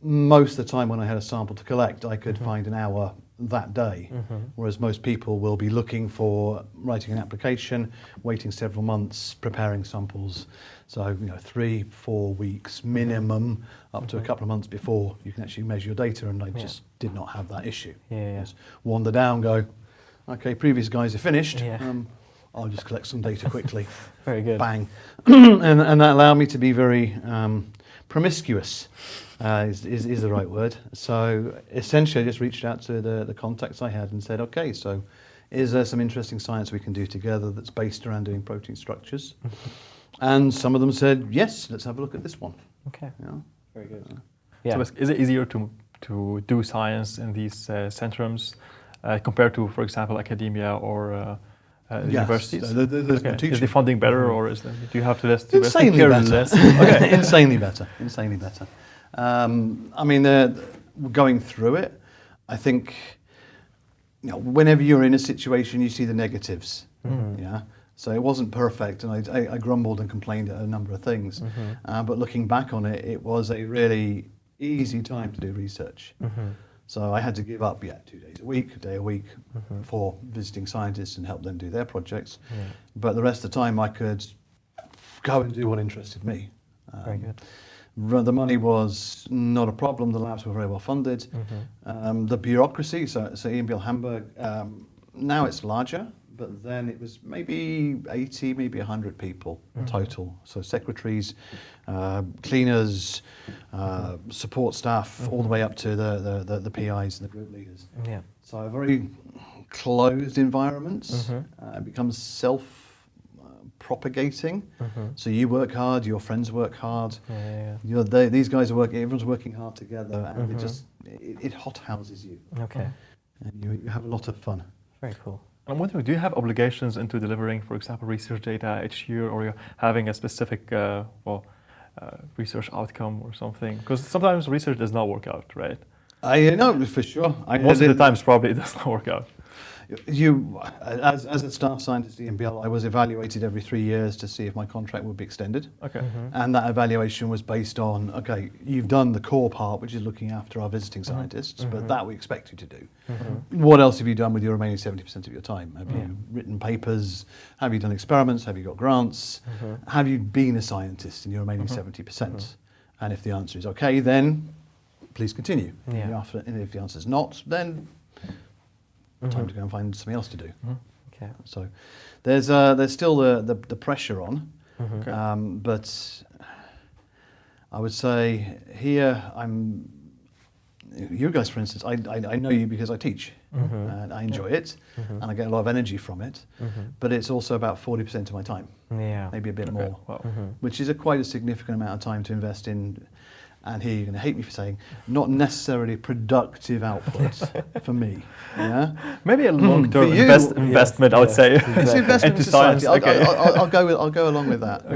most of the time when I had a sample to collect, I could find an hour that day, whereas most people will be looking for writing an application, waiting several months, preparing samples. So 3-4 weeks minimum, up to a couple of months before you can actually measure your data. And I just did not have that issue. Just wander down, go, okay, previous guys are finished. I'll just collect some data quickly. Very good. Bang. and that allowed me to be very promiscuous. Is the right word. So essentially I just reached out to the contacts I had and said, okay, so is there some interesting science we can do together that's based around doing protein structures? And some of them said, yes, let's have a look at this one. Okay. Very good. So is it easier to do science in these centrums compared to, for example, academia or universities? Is the funding better, or do you have to list? Insanely better. Insanely better. Insanely better. I mean, going through it, I think, whenever you're in a situation, you see the negatives. So it wasn't perfect, and I grumbled and complained at a number of things. But looking back on it, it was a really easy time to do research. So I had to give up, 2 days a week, a day a week for visiting scientists and help them do their projects. But the rest of the time I could go and do what interested me. Very good. The money was not a problem. The labs were very well funded. The bureaucracy, so EMBL Hamburg, now it's larger, but then it was maybe 80, maybe 100 people total. So secretaries, cleaners, support staff, all the way up to the PIs and the group leaders. So a very closed environment. It becomes self-propagating. So you work hard, your friends work hard. These guys are working. Everyone's working hard together, and it hothouses you. And you have a lot of fun. Very cool. I'm wondering, do you have obligations into delivering, for example, research data each year, or you're having a specific research outcome or something? Because sometimes research does not work out, right? I know for sure. Most of the times, probably it does not work out. As a staff scientist at EMBL, I was evaluated every 3 years to see if my contract would be extended. And that evaluation was based on, okay, you've done the core part, which is looking after our visiting scientists, but that we expect you to do. What else have you done with your remaining 70% of your time? Have you written papers? Have you done experiments? Have you got grants? Have you been a scientist in your remaining 70%? And if the answer is okay, then please continue. And if the answer is not, then time to go and find something else to do. So there's still the pressure on, but I would say here you guys, for instance, I know you because I teach, and I enjoy it, and I get a lot of energy from it, but it's also about 40% of my time, maybe a bit more, which is quite a significant amount of time to invest in. And here you're going to hate me for saying, not necessarily productive output for me. Maybe a long-term investment, I would say. It's investment in society. I'll go along with that.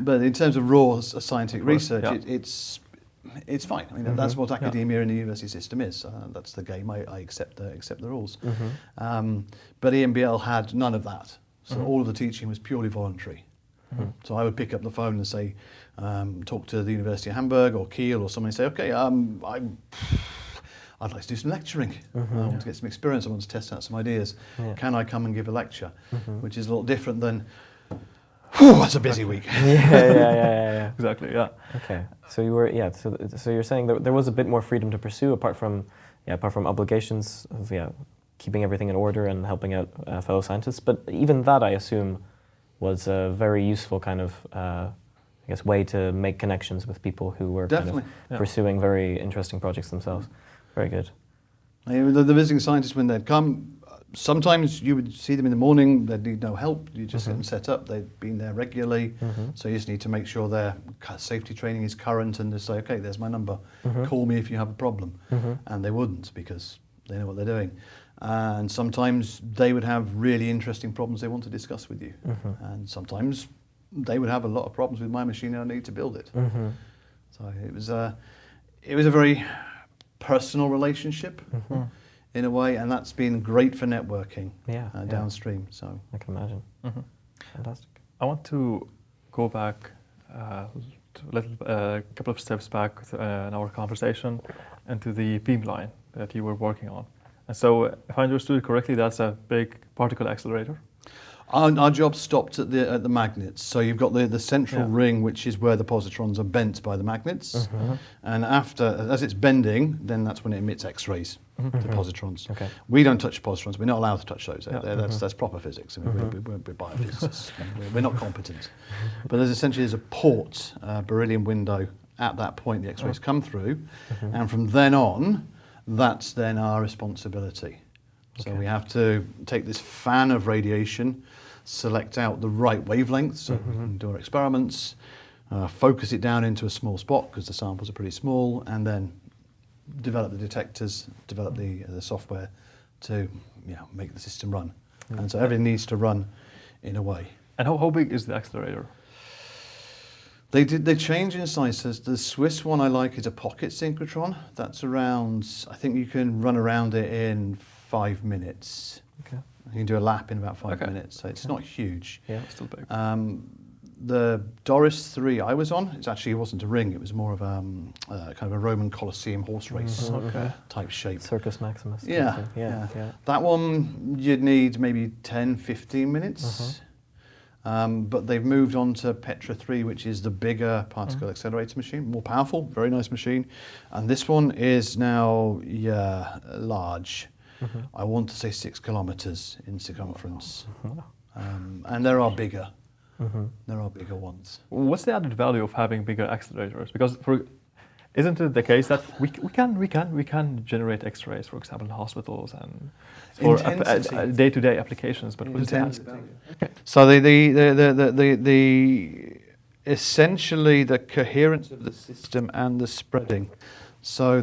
But in terms of raw scientific research, it's fine. I mean, that's what academia in the university system is. That's the game. I accept the rules. But EMBL had none of that. So all of the teaching was purely voluntary. So I would pick up the phone and say, talk to the University of Hamburg or Kiel or somebody and say, okay, I'd like to do some lecturing. I want to get some experience. I want to test out some ideas. Can I come and give a lecture? Which is a little different than, that's a busy week. Exactly, Okay, so you were, so you're saying that there was a bit more freedom to pursue apart from obligations of, keeping everything in order and helping out fellow scientists. But even that, I assume, was a very useful kind of, way to make connections with people who were pursuing very interesting projects themselves. Very good. The visiting scientists, when they'd come, sometimes you would see them in the morning, they'd need no help, you just get them set up, they'd been there regularly, so you just need to make sure their safety training is current and just say, okay, there's my number, call me if you have a problem. And they wouldn't because they know what they're doing. And sometimes they would have really interesting problems they want to discuss with you. And sometimes they would have a lot of problems with my machine and I need to build it. So it was a very personal relationship in a way, and that's been great for networking downstream. So I can imagine. Fantastic. I want to go back a couple of steps back in our conversation into the beamline that you were working on. And so, if I understood correctly, that's a big particle accelerator. Our job stopped at the magnets. So you've got the central ring, which is where the positrons are bent by the magnets. And as it's bending, then that's when it emits X-rays, the positrons. Okay. We don't touch positrons. We're not allowed to touch those. That's proper physics. I mean, we're biophysicists. We're not competent. But there's a port, beryllium window. At that point, the X-rays come through. And from then on, that's then our responsibility. So we have to take this fan of radiation, select out the right wavelength, so we can do our experiments, focus it down into a small spot because the samples are pretty small, and then develop the detectors, develop the software to make the system run. And so everything needs to run in a way. And how big is the accelerator? They change in size. So the Swiss one I like is a pocket synchrotron. That's around, I think you can run around it in 5 minutes. Okay. You can do a lap in about 5 minutes, so it's not huge. Yeah, it's still big. The Doris 3 I was on, it wasn't a ring, it was more of a kind of a Roman Colosseum horse race type shape. Circus Maximus. Yeah. That one you'd need maybe 10, 15 minutes. But they've moved on to Petra 3, which is the bigger particle accelerator machine, more powerful, very nice machine. And this one is now, large. I want to say 6 kilometers in circumference. And there are bigger. There are bigger ones. What's the added value of having bigger accelerators? Because isn't it the case that we can generate X-rays, for example, in hospitals and for day-to-day applications? But what is the added value? So essentially the coherence of the system and the spreading. So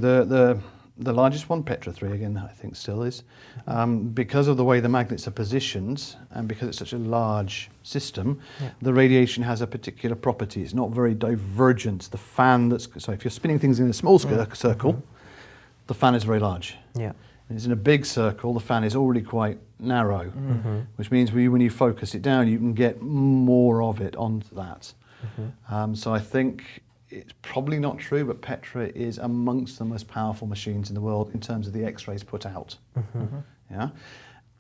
the largest one, Petra 3 again, I think still is, because of the way the magnets are positioned and because it's such a large system, the radiation has a particular property. It's not very divergent. The fan so if you're spinning things in a small circle, the fan is very large. Yeah. If it's in a big circle, the fan is already quite narrow, which means when you focus it down, you can get more of it onto that. So I think it's probably not true, but Petra is amongst the most powerful machines in the world in terms of the X-rays put out. Yeah.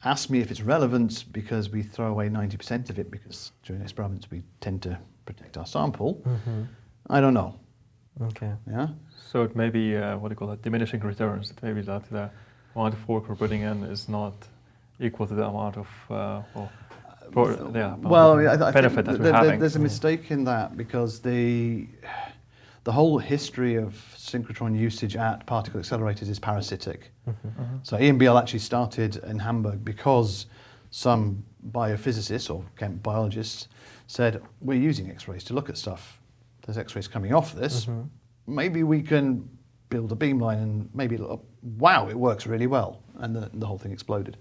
Ask me if it's relevant because we throw away 90% of it because during experiments we tend to protect our sample. I don't know. Okay. Yeah. So it may be diminishing returns. It may be that the amount of work we're putting in is not equal to the amount of benefit that we're having. There's a mistake in that because the whole history of synchrotron usage at particle accelerators is parasitic. So EMBL actually started in Hamburg because some biophysicists or biologists said, we're using X-rays to look at stuff. There's X-rays coming off this. Maybe we can build a beamline and maybe, wow, it works really well. And the whole thing exploded.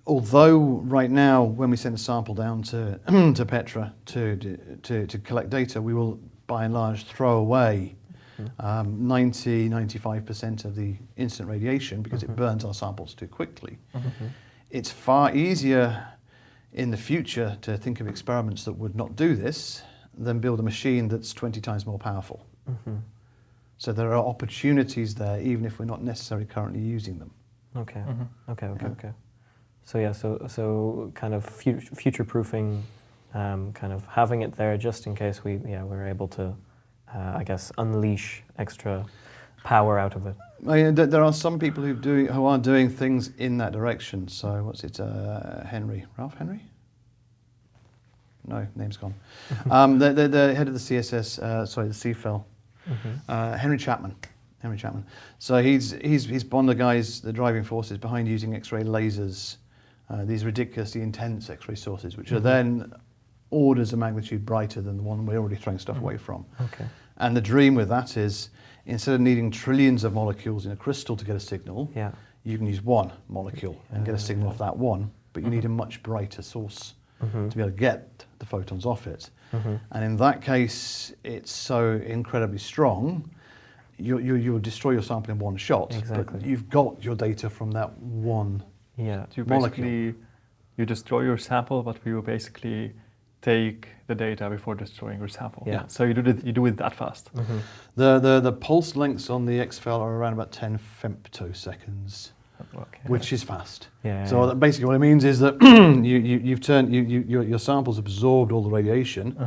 Although right now, when we send a sample down to Petra to collect data, we will by and large throw away 90-95% of the incident radiation because it burns our samples too quickly. It's far easier in the future to think of experiments that would not do this than build a machine that's 20 times more powerful. So there are opportunities there, even if we're not necessarily currently using them. Okay. So kind of future-proofing, kind of having it there just in case we're able to, I guess, unleash extra power out of it. There are some people who are doing things in that direction. So what's it, Ralph Henry? No, name's gone. The head of the CSS, the CFEL, Henry Chapman. So he's one of the guys, the driving forces behind using X-ray lasers, these ridiculously intense X-ray sources, which are then orders of magnitude brighter than the one we're already throwing stuff away from. Okay. And the dream with that is, instead of needing trillions of molecules in a crystal to get a signal, you can use one molecule and get a signal off that one, but you need a much brighter source to be able to get the photons off it. And in that case, it's so incredibly strong, you'll destroy your sample in one shot. Exactly. But you've got your data from that one. Yeah. So you molecule. basically you destroy your sample, but you basically take the data before destroying your sample. Yeah. So you do it that fast. Mm-hmm. The pulse lengths on the XFEL are around about 10 femtoseconds, Okay. which is fast. Yeah. So that basically what it means is that you've turned your sample's absorbed all the radiation,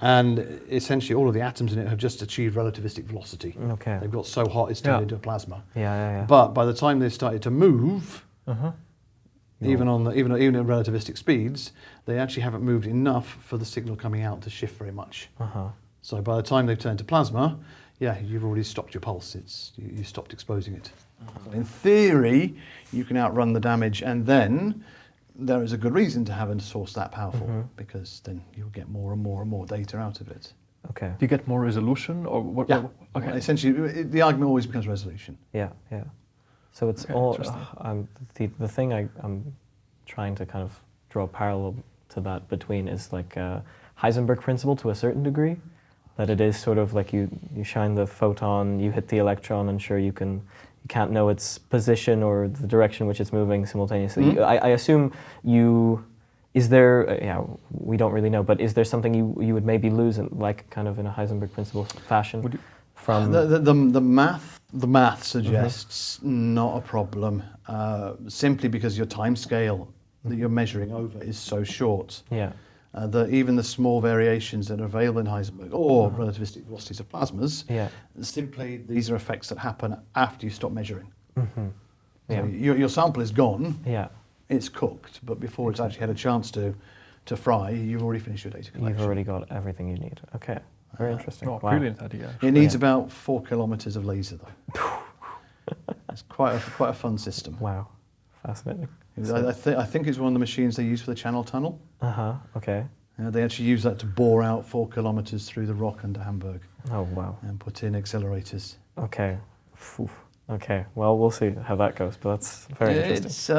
and essentially all of the atoms in it have just achieved relativistic velocity. Okay. They've got so hot it's turned into a plasma. Yeah. But by the time they've started to move, even at relativistic speeds, they actually haven't moved enough for the signal coming out to shift very much. So by the time they've turned to plasma, you've already stopped your pulse. You stopped exposing it. In theory, you can outrun the damage, and then there is a good reason to have a source that powerful, because then you'll get more and more and more data out of it. Okay. Do you get more resolution, or what? Yeah. Okay. Essentially, the argument always becomes resolution. Yeah. So it's Okay, all interesting. the thing I'm trying to kind of draw a parallel to that between is like Heisenberg principle to a certain degree, that it is sort of like you shine the photon, you hit the electron, and sure you can't know its position or the direction which it's moving simultaneously. I assume is there, we don't really know, but is there something you would maybe lose in, like kind of in a Heisenberg principle fashion from... The math suggests not a problem, simply because your time scale that you're measuring over is so short. Yeah. That even the small variations that are available in Heisenberg or relativistic velocities of plasmas, simply these are effects that happen after you stop measuring. So your sample is gone, it's cooked, but before it's actually had a chance to fry, you've already finished your data collection. You've already got everything you need. Okay, very interesting. Oh, Wow. brilliant idea. It needs about 4 kilometres of laser, though. It's quite a fun system. Wow, fascinating. I think it's one of the machines they use for the Channel Tunnel. Okay. They actually use that to bore out 4 kilometres through the rock under Hamburg. Oh, wow. And put in accelerators. Okay. Phew. Okay, well, we'll see how that goes, but that's very interesting.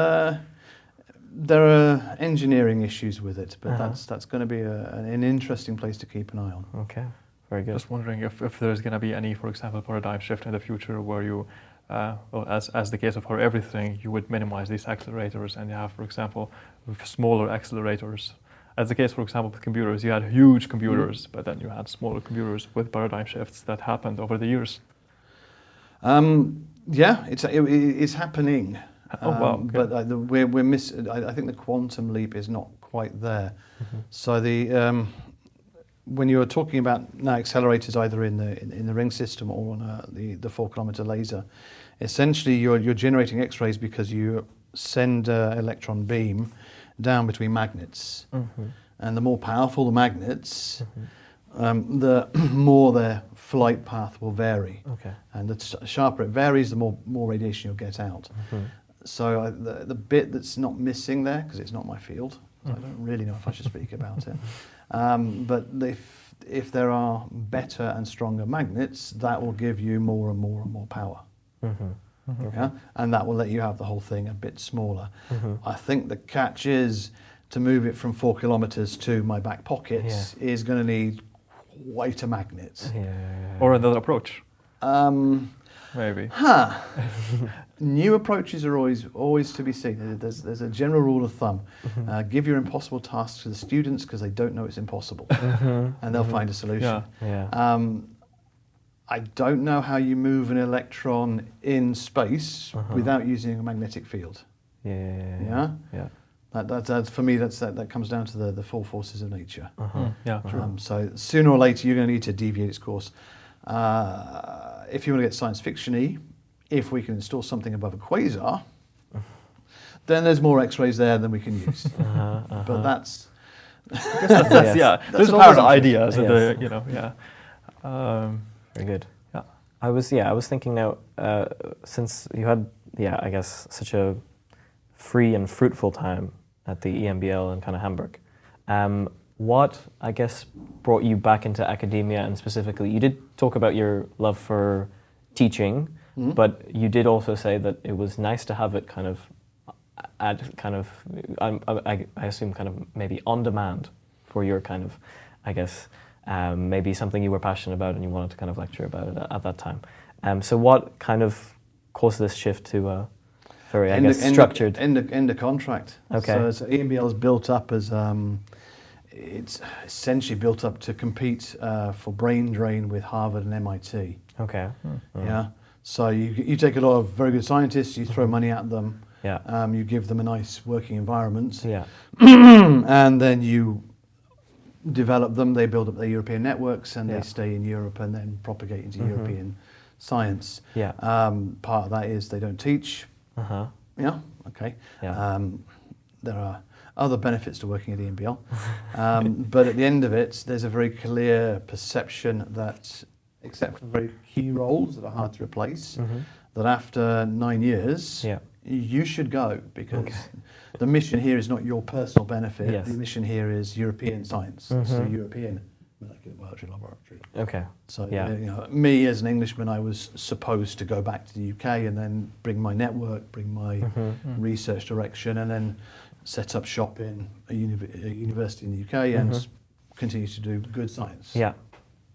There are engineering issues with it, but that's going to be an interesting place to keep an eye on. Okay, very good. Just wondering if there's going to be any, for example, paradigm shift in the future where you, as the case of for everything, you would minimize these accelerators and you have, for example, smaller accelerators. As the case, for example, with computers, you had huge computers, but then you had smaller computers with paradigm shifts that happened over the years. It's happening. Oh wow! Okay. But I think the quantum leap is not quite there. So when you're talking about now accelerators either in the ring system or on the 4 kilometer laser, essentially you're generating X-rays because you send an electron beam down between magnets, and the more powerful the magnets, the more their flight path will vary. Okay. And the sharper it varies, the more radiation you'll get out. So the bit that's not missing there, because it's not my field, so I don't really know if I should speak about it, but if there are better and stronger magnets, that will give you more and more and more power. Yeah? And that will let you have the whole thing a bit smaller. I think the catch is to move it from 4 kilometers to my back pocket is going to need quite a magnet. Or another approach. Maybe. New approaches are always to be seen. There's a general rule of thumb. Give your impossible tasks to the students because they don't know it's impossible. And they'll find a solution. I don't know how you move an electron in space without using a magnetic field. That for me, that comes down to the four forces of nature. True. So sooner or later, you're going to need to deviate its course. If you want to get science fiction-y, if we can install something above a quasar, then there's more X-rays there than we can use. But that's there's always ideas. Very good. I was thinking now, since you had, I guess, such a free and fruitful time at the EMBL in kind of Hamburg, what, I guess, brought you back into academia, and specifically, you did talk about your love for teaching, but you did also say that it was nice to have it kind of I assume kind of maybe on demand for your kind of, I guess, maybe something you were passionate about and you wanted to kind of lecture about it at that time. So what kind of caused this shift to very, I guess, structured? End of contract. Okay. So EMBL is built up as it's essentially built up to compete for brain drain with Harvard and MIT. Okay. Yeah. So you take a lot of very good scientists, you throw money at them. Yeah. You give them a nice working environment. Yeah. And then you develop them. They build up their European networks, and they stay in Europe and then propagate into European science. Yeah. Part of that is they don't teach. Uh-huh. Yeah. Okay. Yeah. There are other benefits to working at EMBL, but at the end of it, there's a very clear perception that, except for very key roles that are hard to replace, that after 9 years, you should go, because the mission here is not your personal benefit. Yes. The mission here is European science, so European molecular biology laboratory. Okay. So me as an Englishman, I was supposed to go back to the UK and then bring my network, bring my research direction, and then set up shop in a university in the UK and continue to do good science. Yeah.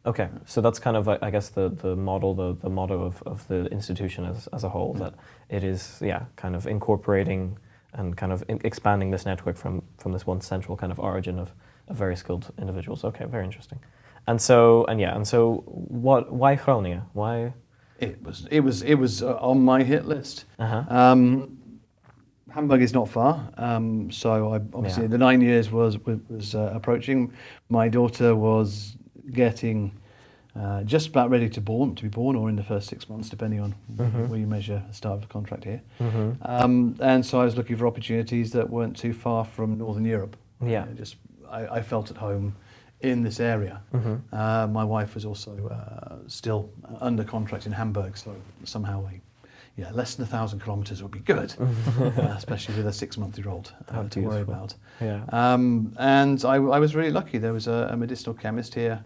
Okay. So that's kind of, I guess, the model, the motto of the institution as a whole, that it is, kind of incorporating and kind of expanding this network from this one central kind of origin of very skilled individuals. Okay, very interesting. And so why Groningen? Why? It was on my hit list. Hamburg is not far, so obviously the 9 years was approaching. My daughter was getting just about ready to be born, or in the first 6 months, depending on where you measure the start of a contract here. And so I was looking for opportunities that weren't too far from Northern Europe. Yeah. I felt at home in this area. My wife was also still under contract in Hamburg, so somehow less than 1,000 kilometres would be good, especially with a 6-month-year-old to worry about. Yeah. And I was really lucky. There was a medicinal chemist here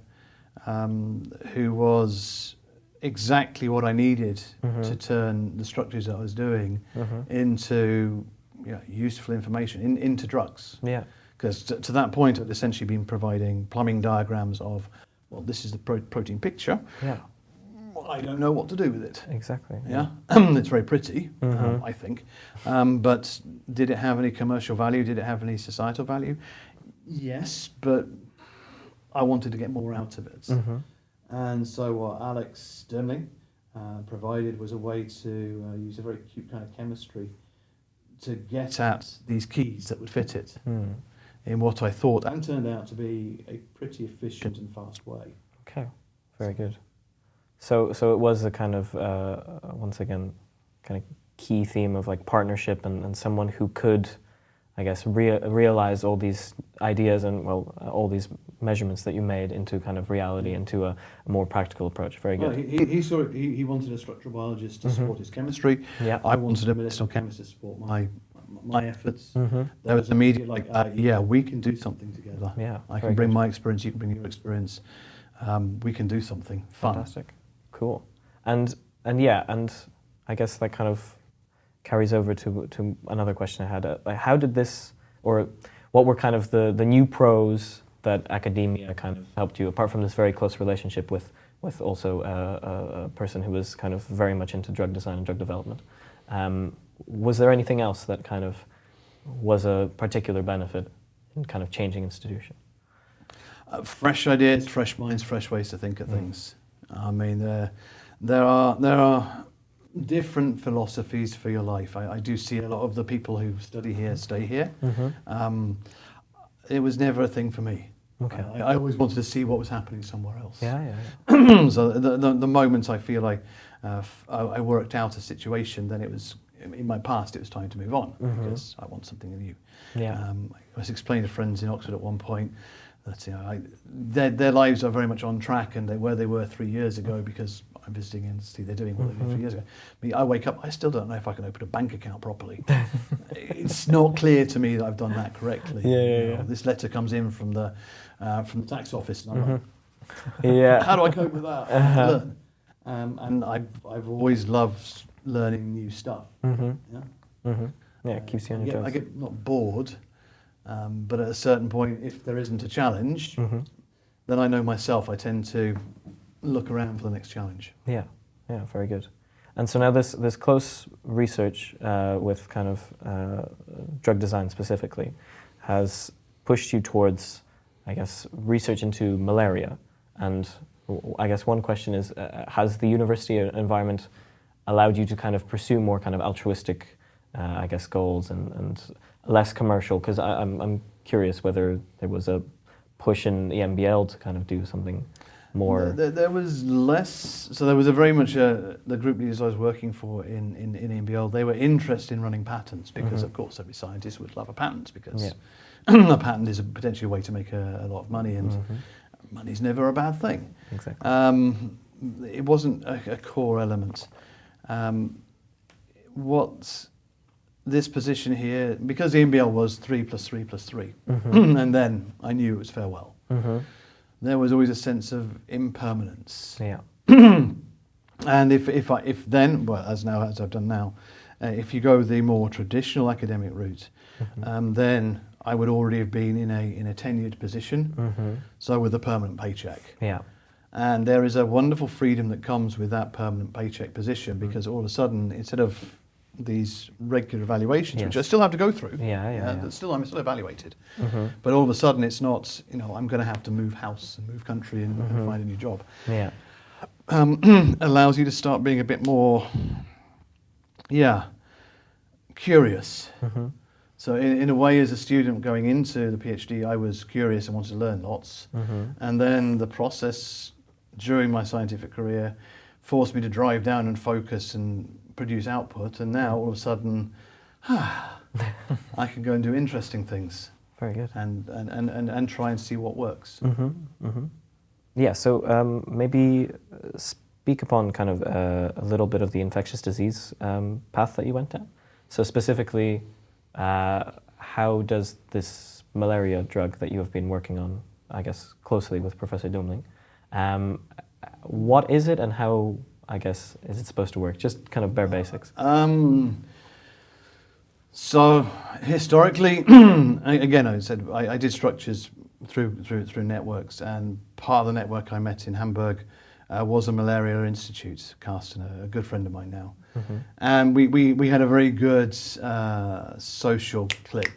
who was exactly what I needed to turn the structures that I was doing into useful information, into drugs. Yeah. Because to that point, I'd essentially been providing plumbing diagrams of, well, this is the protein picture. Yeah. I don't know what to do with it. Exactly. Yeah. It's very pretty, I think. But did it have any commercial value? Did it have any societal value? Yes, but I wanted to get more out of it. And so what Alex Stirling provided was a way to use a very cute kind of chemistry to get at these keys that would fit it in what I thought and turned out to be a pretty efficient and fast way. Okay, very good. So it was a kind of, once again, kind of key theme of like partnership and someone who could, I guess, realize all these ideas and, all these measurements that you made into kind of reality, into a more practical approach. Very good. Well, he saw it, he wanted a structural biologist to support his chemistry. Yeah. I wanted a medicinal chemist to support my efforts. There was immediate we can do something together. Yeah, I can bring my experience, you can bring your experience. We can do something fun. Fantastic. Cool. And I guess that kind of carries over to another question I had. How did this, or what were kind of the new pros that academia kind of helped you, apart from this very close relationship with also a person who was kind of very much into drug design and drug development? Was there anything else that kind of was a particular benefit in kind of changing institution? Fresh ideas, fresh minds, fresh ways to think of things. I mean, there are different philosophies for your life. I do see a lot of the people who study here stay here. It was never a thing for me. Okay. I always wanted to see what was happening somewhere else. Yeah. So the moment I feel like I worked out a situation, then it was, in my past, it was time to move on because I want something new. Yeah. I was explaining to friends in Oxford at one point that their lives are very much on track and where they were 3 years ago, because I'm visiting and see they're doing what they did 3 years ago. I wake up, I still don't know if I can open a bank account properly. It's not clear to me that I've done that correctly. Yeah. This letter comes in from the tax office, and I'm like, Yeah. how do I cope with that? Learn. And I've always loved learning new stuff. Yeah, it keeps you on your toes. I get not bored, but at a certain point, if there isn't a challenge, then I know myself. I tend to look around for the next challenge. Yeah. Yeah, very good. And so now this close research with kind of drug design specifically has pushed you towards, I guess, research into malaria. And I guess one question is, has the university environment allowed you to kind of pursue more kind of altruistic, I guess, goals and less commercial? Because I'm curious whether there was a push in the MBL to kind of do something more. There was less. So there was a very much the group leaders I was working for in MBL. They were interested in running patents because, of course, every scientist would love a patent because a patent is potentially a way to make a lot of money, and money's never a bad thing. Exactly. It wasn't a core element. What this position here, because the MBL was 3 + 3 + 3, and then I knew it was farewell. There was always a sense of impermanence. Yeah. And if then, well, as I've done now, if you go the more traditional academic route, then I would already have been in a tenured position, so with a permanent paycheck. Yeah. And there is a wonderful freedom that comes with that permanent paycheck position, because all of a sudden, instead of these regular evaluations, which I still have to go through, I'm still evaluated, but all of a sudden it's not, I'm going to have to move house and move country and find a new job. Yeah. Allows you to start being a bit more, curious. So in a way, as a student going into the PhD, I was curious and wanted to learn lots. And then the process during my scientific career forced me to drive down and focus and produce output. And now all of a sudden, I can go and do interesting things. Very good. And try and see what works. Yeah, so maybe speak upon kind of a little bit of the infectious disease path that you went down. So specifically, how does this malaria drug that you have been working on, I guess, closely with Professor Dumling, what is it and how, I guess, is it supposed to work? Just kind of bare basics. So historically, again, I said I did structures through networks, and part of the network I met in Hamburg was a malaria institute, Carsten, a good friend of mine now. And we had a very good social click.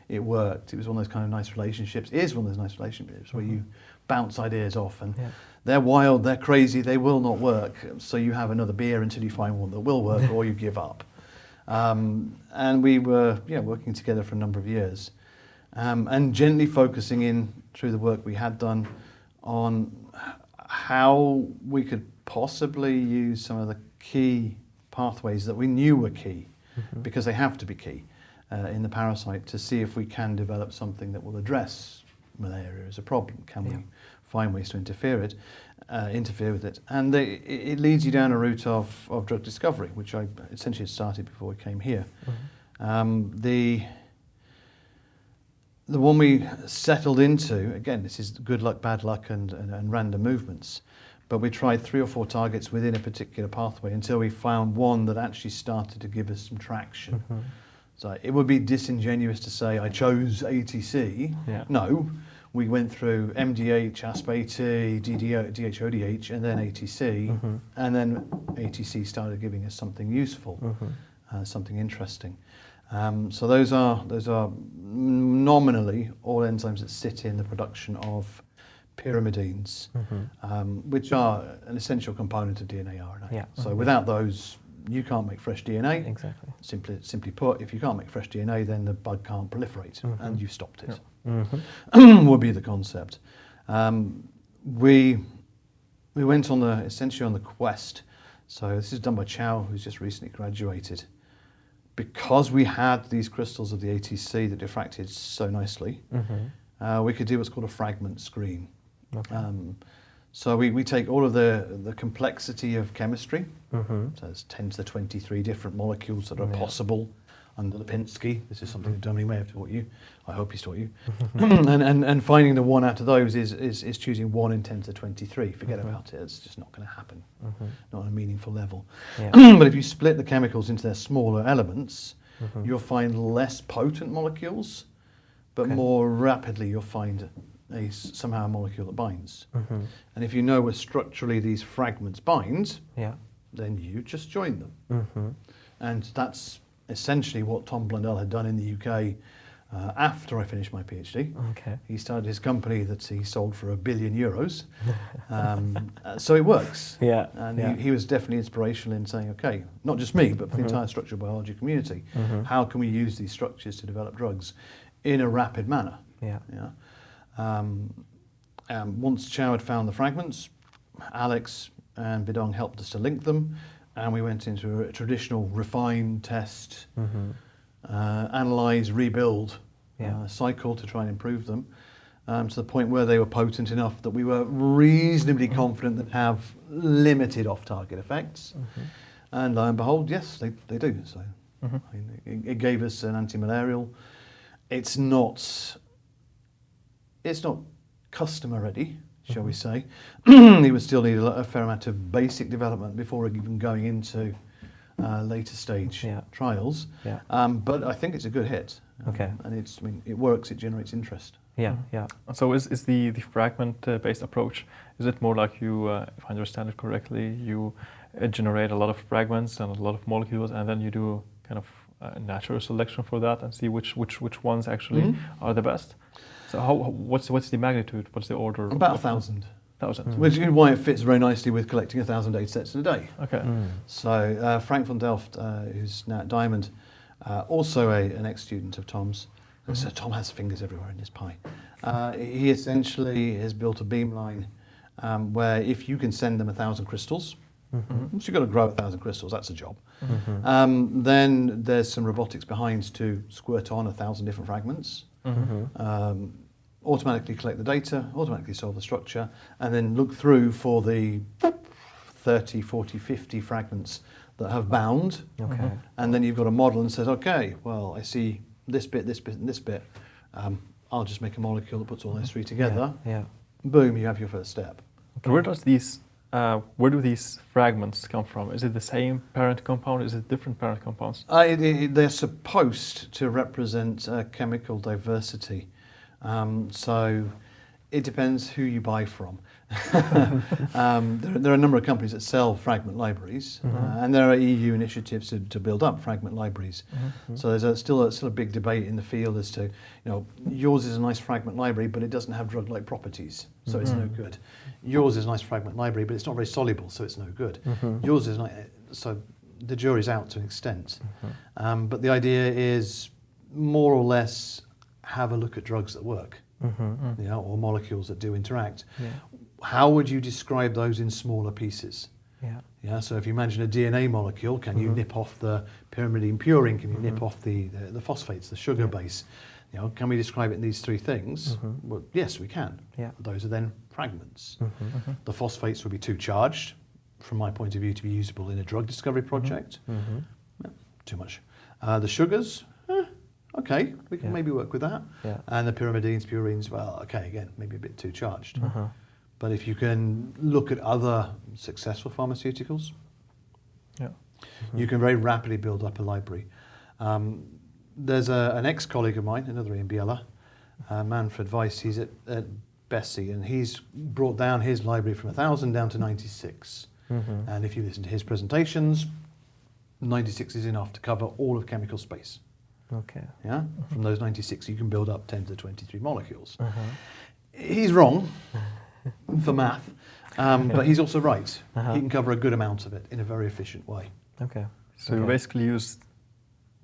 It worked. It was one of those kind of nice relationships. It is one of those nice relationships where you bounce ideas off, and they're wild, they're crazy, they will not work. So you have another beer until you find one that will work, or you give up. And we were working together for a number of years, and gently focusing in through the work we had done on how we could possibly use some of the key pathways that we knew were key, because they have to be key in the parasite, to see if we can develop something that will address malaria as a problem. Can we find ways to interfere with it? And it leads you down a route of drug discovery, which I essentially had started before we came here. The one we settled into, again, this is good luck, bad luck, and random movements. But we tried 3 or 4 targets within a particular pathway until we found one that actually started to give us some traction. So it would be disingenuous to say I chose ATC. No, we went through MDH, ASP80, DHODH, and then ATC. And then ATC started giving us something useful, something interesting. So those are nominally all enzymes that sit in the production of pyrimidines, which are an essential component of DNA RNA. So without those, you can't make fresh DNA. Exactly. Simply put, if you can't make fresh DNA, then the bug can't proliferate, and you've stopped it. Would be the concept. We went essentially on the quest. So this is done by Chow, who's just recently graduated. Because we had these crystals of the ATC that diffracted so nicely, we could do what's called a fragment screen. So we take all of the complexity of chemistry, so there's 10 to the 23 different molecules that are possible under Lipinski. This is something that Dominic may have taught you. I hope he's taught you. and finding the one out of those is choosing 1 in 10 to the 23. Forget about it. It's just not going to happen. Not on a meaningful level. But if you split the chemicals into their smaller elements, you'll find less potent molecules, but more rapidly you'll find somehow a molecule that binds. And if you know where structurally these fragments bind, then you just join them. Mm-hmm. And that's essentially what Tom Blundell had done in the UK after I finished my PhD. Okay. He started his company that he sold for €1 billion. So it works. Yeah. And he was definitely inspirational in saying, okay, not just me, but for the entire structural biology community, how can we use these structures to develop drugs in a rapid manner? Yeah. Once Chow had found the fragments, Alex and Bidong helped us to link them, and we went into a traditional refine, test, analyze, rebuild cycle to try and improve them to the point where they were potent enough that we were reasonably confident that have limited off-target effects. And lo and behold, yes, they do. So I mean, it gave us an anti-malarial. It's not customer ready, shall we say. He would still need a fair amount of basic development before even going into later stage trials. Yeah. But I think it's a good hit. Okay. And it works, it generates interest. Yeah. So is the fragment-based approach, is it more like you, if I understand it correctly, you generate a lot of fragments and a lot of molecules, and then you do kind of a natural selection for that and see which ones actually are the best? So what's the magnitude? What's the order? About 1,000. 1,000. Which is why it fits very nicely with collecting 1,000 data sets in a day. Okay. So Frank van Delft, who's now at Diamond, also an ex-student of Tom's. So Tom has fingers everywhere in his pie. He essentially has built a beamline where if you can send them 1,000 crystals, so you've got to grow 1,000 crystals, that's a job. Then there's some robotics behind to squirt on 1,000 different fragments. Automatically collect the data, automatically solve the structure, and then look through for the 30, 40, 50 fragments that have bound. Okay. And then you've got a model and says, okay, well, I see this bit, this bit, and this bit. I'll just make a molecule that puts all those three together. Yeah. Boom, you have your first step. Okay. Where do these fragments come from? Is it the same parent compound? Is it different parent compounds? They're supposed to represent chemical diversity. So it depends who you buy from. There are a number of companies that sell fragment libraries, and there are EU initiatives to build up fragment libraries. So there's still a big debate in the field as to, yours is a nice fragment library, but it doesn't have drug-like properties, so it's no good. Yours is a nice fragment library, but it's not very soluble, so it's no good. Yours is not, so the jury's out to an extent. But the idea is more or less have a look at drugs that work, or molecules that do interact. How would you describe those in smaller pieces? So if you imagine a DNA molecule, can you nip off the pyrimidine purine? Can you nip off the phosphates, the sugar base? Can we describe it in these three things? Well, yes, we can. Those are then fragments. The phosphates would be too charged, from my point of view, to be usable in a drug discovery project. Too much. The sugars, okay, we can maybe work with that. And the pyrimidines, purines, well, okay, again, maybe a bit too charged. But if you can look at other successful pharmaceuticals, you can very rapidly build up a library. There's an ex-colleague of mine, another in Biella, Manfred Weiss, he's at Bessie, and he's brought down his library from 1,000 down to 96. And if you listen to his presentations, 96 is enough to cover all of chemical space. Okay. From those 96, you can build up 10 to 23 molecules. He's wrong for math, but he's also right. He can cover a good amount of it in a very efficient way. Okay. So you basically use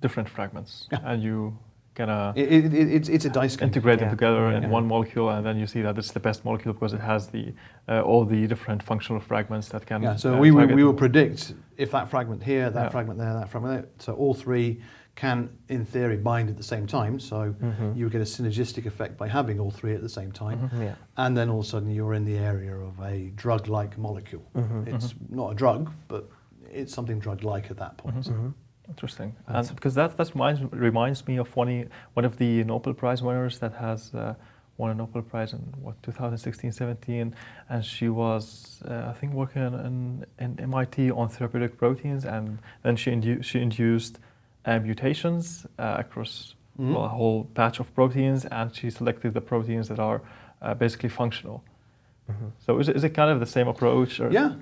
different fragments, and you it's a dice game. Integrate them together in one molecule, and then you see that it's the best molecule because it has the all the different functional fragments that can. So we will predict if that fragment here, that fragment there, that fragment there. So all three can, in theory, bind at the same time. So you get a synergistic effect by having all three at the same time. And then all of a sudden you're in the area of a drug-like molecule. It's not a drug, but it's something drug-like at that point. Interesting. And because that reminds me of one of the Nobel Prize winners that has won a Nobel Prize in 2016-17, and she was I think working in MIT on therapeutic proteins, and then she induced mutations across a whole batch of proteins, and she selected the proteins that are basically functional. So is it kind of the same approach? Or Yeah.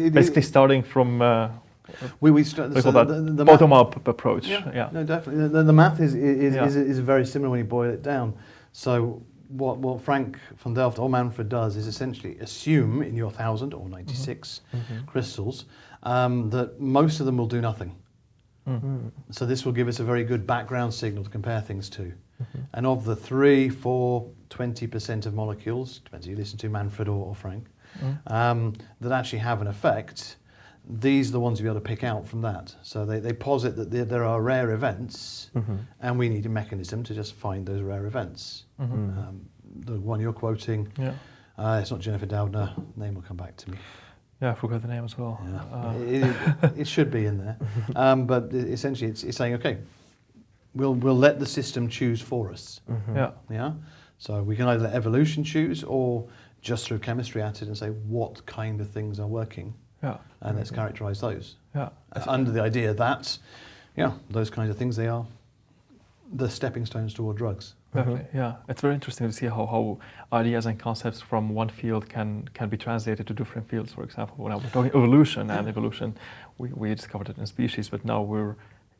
basically starting from We start we so call that bottom-up approach. Yeah. No, definitely. The math is very similar when you boil it down. So what Frank van Delft or Manfred does is essentially assume in your 1,000 or 96 crystals that most of them will do nothing. So this will give us a very good background signal to compare things to. And of the 3, 4, 20% of molecules, depends if you listen to Manfred or Frank, that actually have an effect, these are the ones you'll be able to pick out from that. So they posit that there are rare events, and we need a mechanism to just find those rare events. The one you're quoting, it's not Jennifer Doudna, name will come back to me. Yeah, I forgot the name as well. Yeah. It should be in there. But essentially it's saying, okay, we'll let the system choose for us. Yeah. So we can either let evolution choose or just through chemistry at it and say what kind of things are working. And let's characterize those. Under the idea that, those kinds of things, they are the stepping stones toward drugs. Definitely, yeah. It's very interesting to see how ideas and concepts from one field can be translated to different fields. For example, when we're talking evolution and evolution, we discovered it in species, but now we're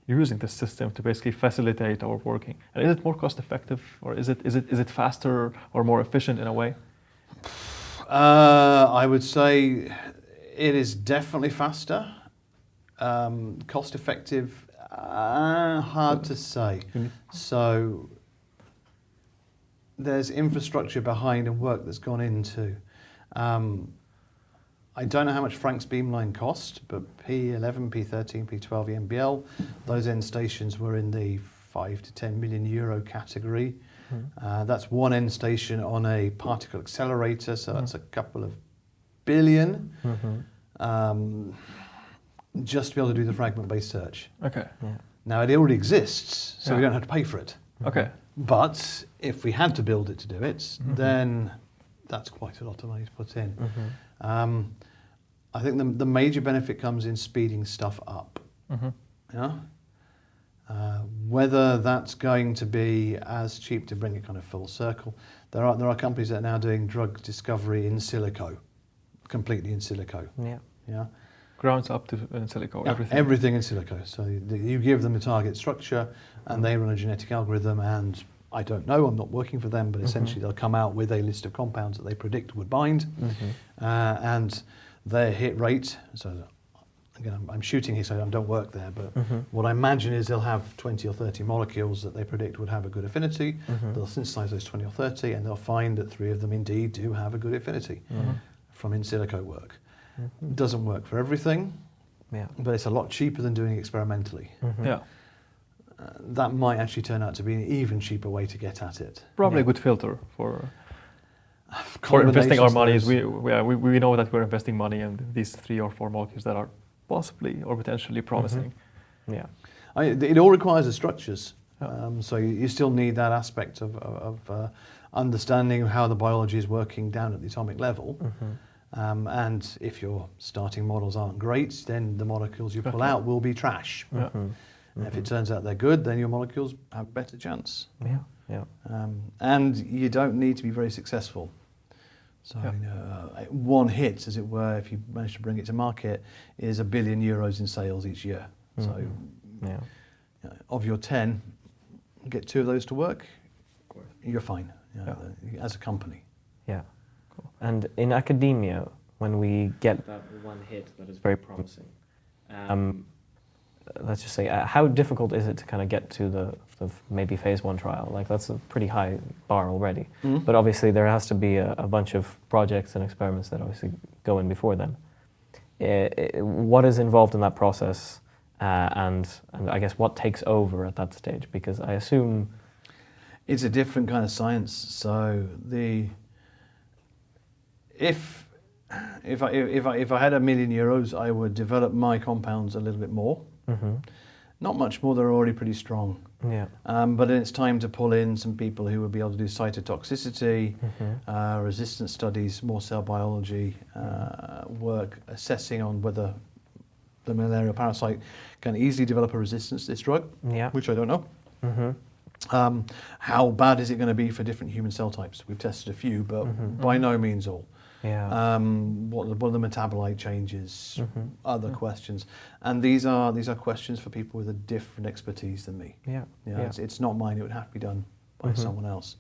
using this system to basically facilitate our working. And is it more cost effective, or is it faster or more efficient in a way? I would say it is definitely faster. Cost effective, hard to say. So there's infrastructure behind and work that's gone into. I don't know how much Frank's beamline cost, but P11, P13, P12 EMBL, those end stations were in the 5 to 10 million euro category. That's one end station on a particle accelerator, so that's a couple of billion. Just to be able to do the fragment-based search. Okay. Now it already exists, so we don't have to pay for it. Okay. But if we had to build it to do it, then that's quite a lot of money to put in. I think the major benefit comes in speeding stuff up. Yeah. Whether that's going to be as cheap to bring it kind of full circle, there are companies that are now doing drug discovery in silico, completely in silico. Yeah. Grounds up to in silico, everything. Everything in silico. So you give them a target structure, and they run a genetic algorithm. And I don't know, I'm not working for them, but essentially they'll come out with a list of compounds that they predict would bind, and their hit rate. So again, I'm shooting here, so I don't work there, but what I imagine is they'll have 20 or 30 molecules that they predict would have a good affinity. They'll synthesize those 20 or 30, and they'll find that 3 of them indeed do have a good affinity from in silico work. Doesn't work for everything, but it's a lot cheaper than doing it experimentally. That might actually turn out to be an even cheaper way to get at it. Probably a good filter for investing our money. We know that we're investing money in these 3 or 4 molecules that are possibly or potentially promising. It all requires the structures. So you still need that aspect of understanding how the biology is working down at the atomic level. And if your starting models aren't great, then the molecules you pull out will be trash. And if it turns out they're good, then your molecules have a better chance. And you don't need to be very successful. So one hit, as it were, if you manage to bring it to market, is €1 billion in sales each year. So of your 10, get 2 of those to work, you're fine as a company. Cool. And in academia, when we get that one hit that is very promising, let's just say, how difficult is it to kind of get to the maybe phase 1 trial? Like, that's a pretty high bar already. But obviously there has to be a bunch of projects and experiments that obviously go in before then. What is involved in that process, and I guess what takes over at that stage? Because I assume it's a different kind of science. So if I had €1 million, I would develop my compounds a little bit more. Not much more, they're already pretty strong. But then it's time to pull in some people who would be able to do cytotoxicity, resistance studies, more cell biology work, assessing on whether the malarial parasite can easily develop a resistance to this drug, which I don't know. How bad is it going to be for different human cell types? We've tested a few, but by no means all. What are the metabolite changes? Other questions, and these are questions for people with a different expertise than me. It's not mine. It would have to be done by someone else.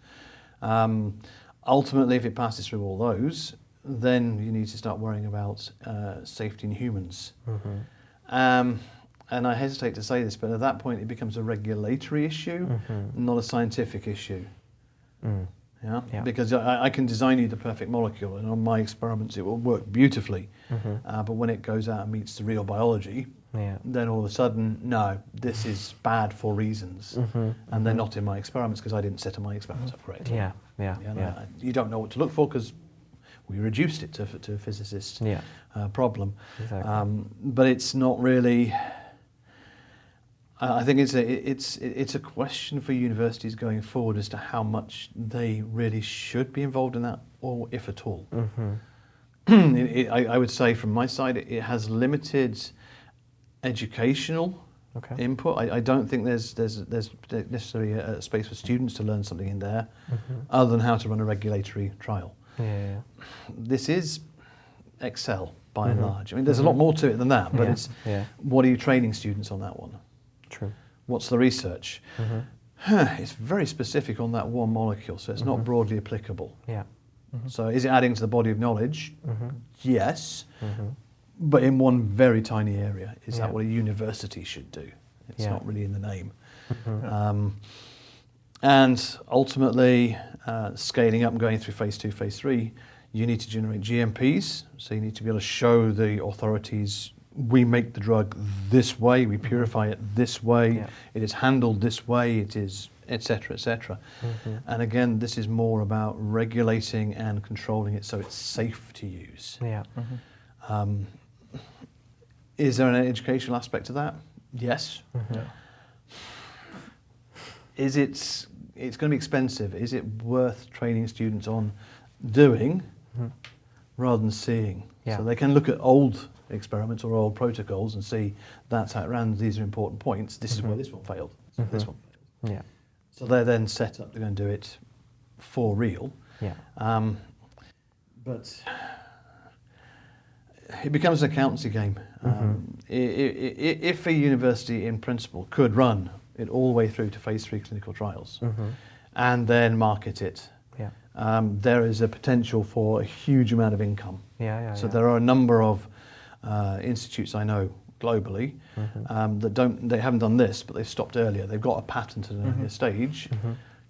Ultimately, if it passes through all those, then you need to start worrying about safety in humans. And I hesitate to say this, but at that point it becomes a regulatory issue, not a scientific issue. Because I can design you the perfect molecule, and on my experiments it will work beautifully. But when it goes out and meets the real biology, then all of a sudden, no, this is bad for reasons, and they're not in my experiments because I didn't set my experiments up correctly. You don't know what to look for because we reduced it to a physicist problem. Exactly. But it's not really. I think it's a question for universities going forward as to how much they really should be involved in that, or if at all. I would say from my side, it has limited educational input. I don't think there's necessarily a space for students to learn something in there, other than how to run a regulatory trial. This is Excel by and large. I mean, there's a lot more to it than that, but it's what are you training students on that one? True. What's the research? It's very specific on that one molecule, so it's not broadly applicable. So is it adding to the body of knowledge? Yes, but in one very tiny area. Is that what a university should do? It's not really in the name. And ultimately, scaling up and going through phase 2, phase 3, you need to generate GMPs, so you need to be able to show the authorities we make the drug this way, we purify it this way, it is handled this way, it is, etc., etc. And again, this is more about regulating and controlling it so it's safe to use. Is there an educational aspect to that? Yes. Is it's going to be expensive? Is it worth training students on doing rather than seeing? So they can look at old experiments or old protocols and see that's how it ran, these are important points, this is where this one failed, this one failed. So they're then set up to go and do it for real. But it becomes an accountancy game. If a university in principle could run it all the way through to phase 3 clinical trials and then market it, there is a potential for a huge amount of income. So there are a number of institutes I know globally they haven't done this, but they've stopped earlier. They've got a patent at an earlier stage,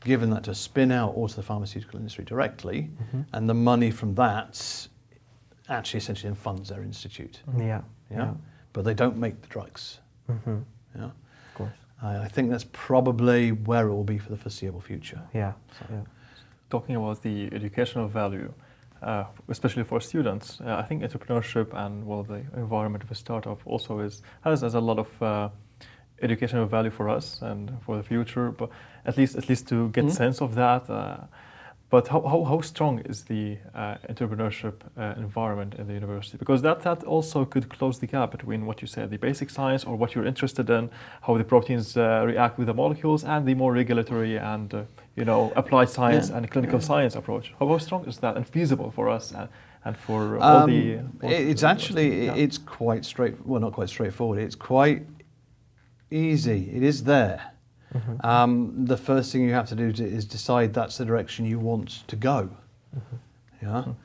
given that to spin out or to the pharmaceutical industry directly, and the money from that actually essentially then funds their institute. But they don't make the drugs. Of course. I think that's probably where it will be for the foreseeable future. Talking about the educational value, especially for students, I think entrepreneurship and the environment of a startup also has a lot of educational value for us and for the future. But at least to get sense of that. But how strong is the entrepreneurship environment in the university? Because that also could close the gap between what you said, the basic science or what you're interested in, how the proteins react with the molecules, and the more regulatory and applied science and clinical science approach. How strong is that and feasible for us and for all the? It's actually it's quite not quite straightforward. It's quite easy. It is there. The first thing you have to do is decide that's the direction you want to go. So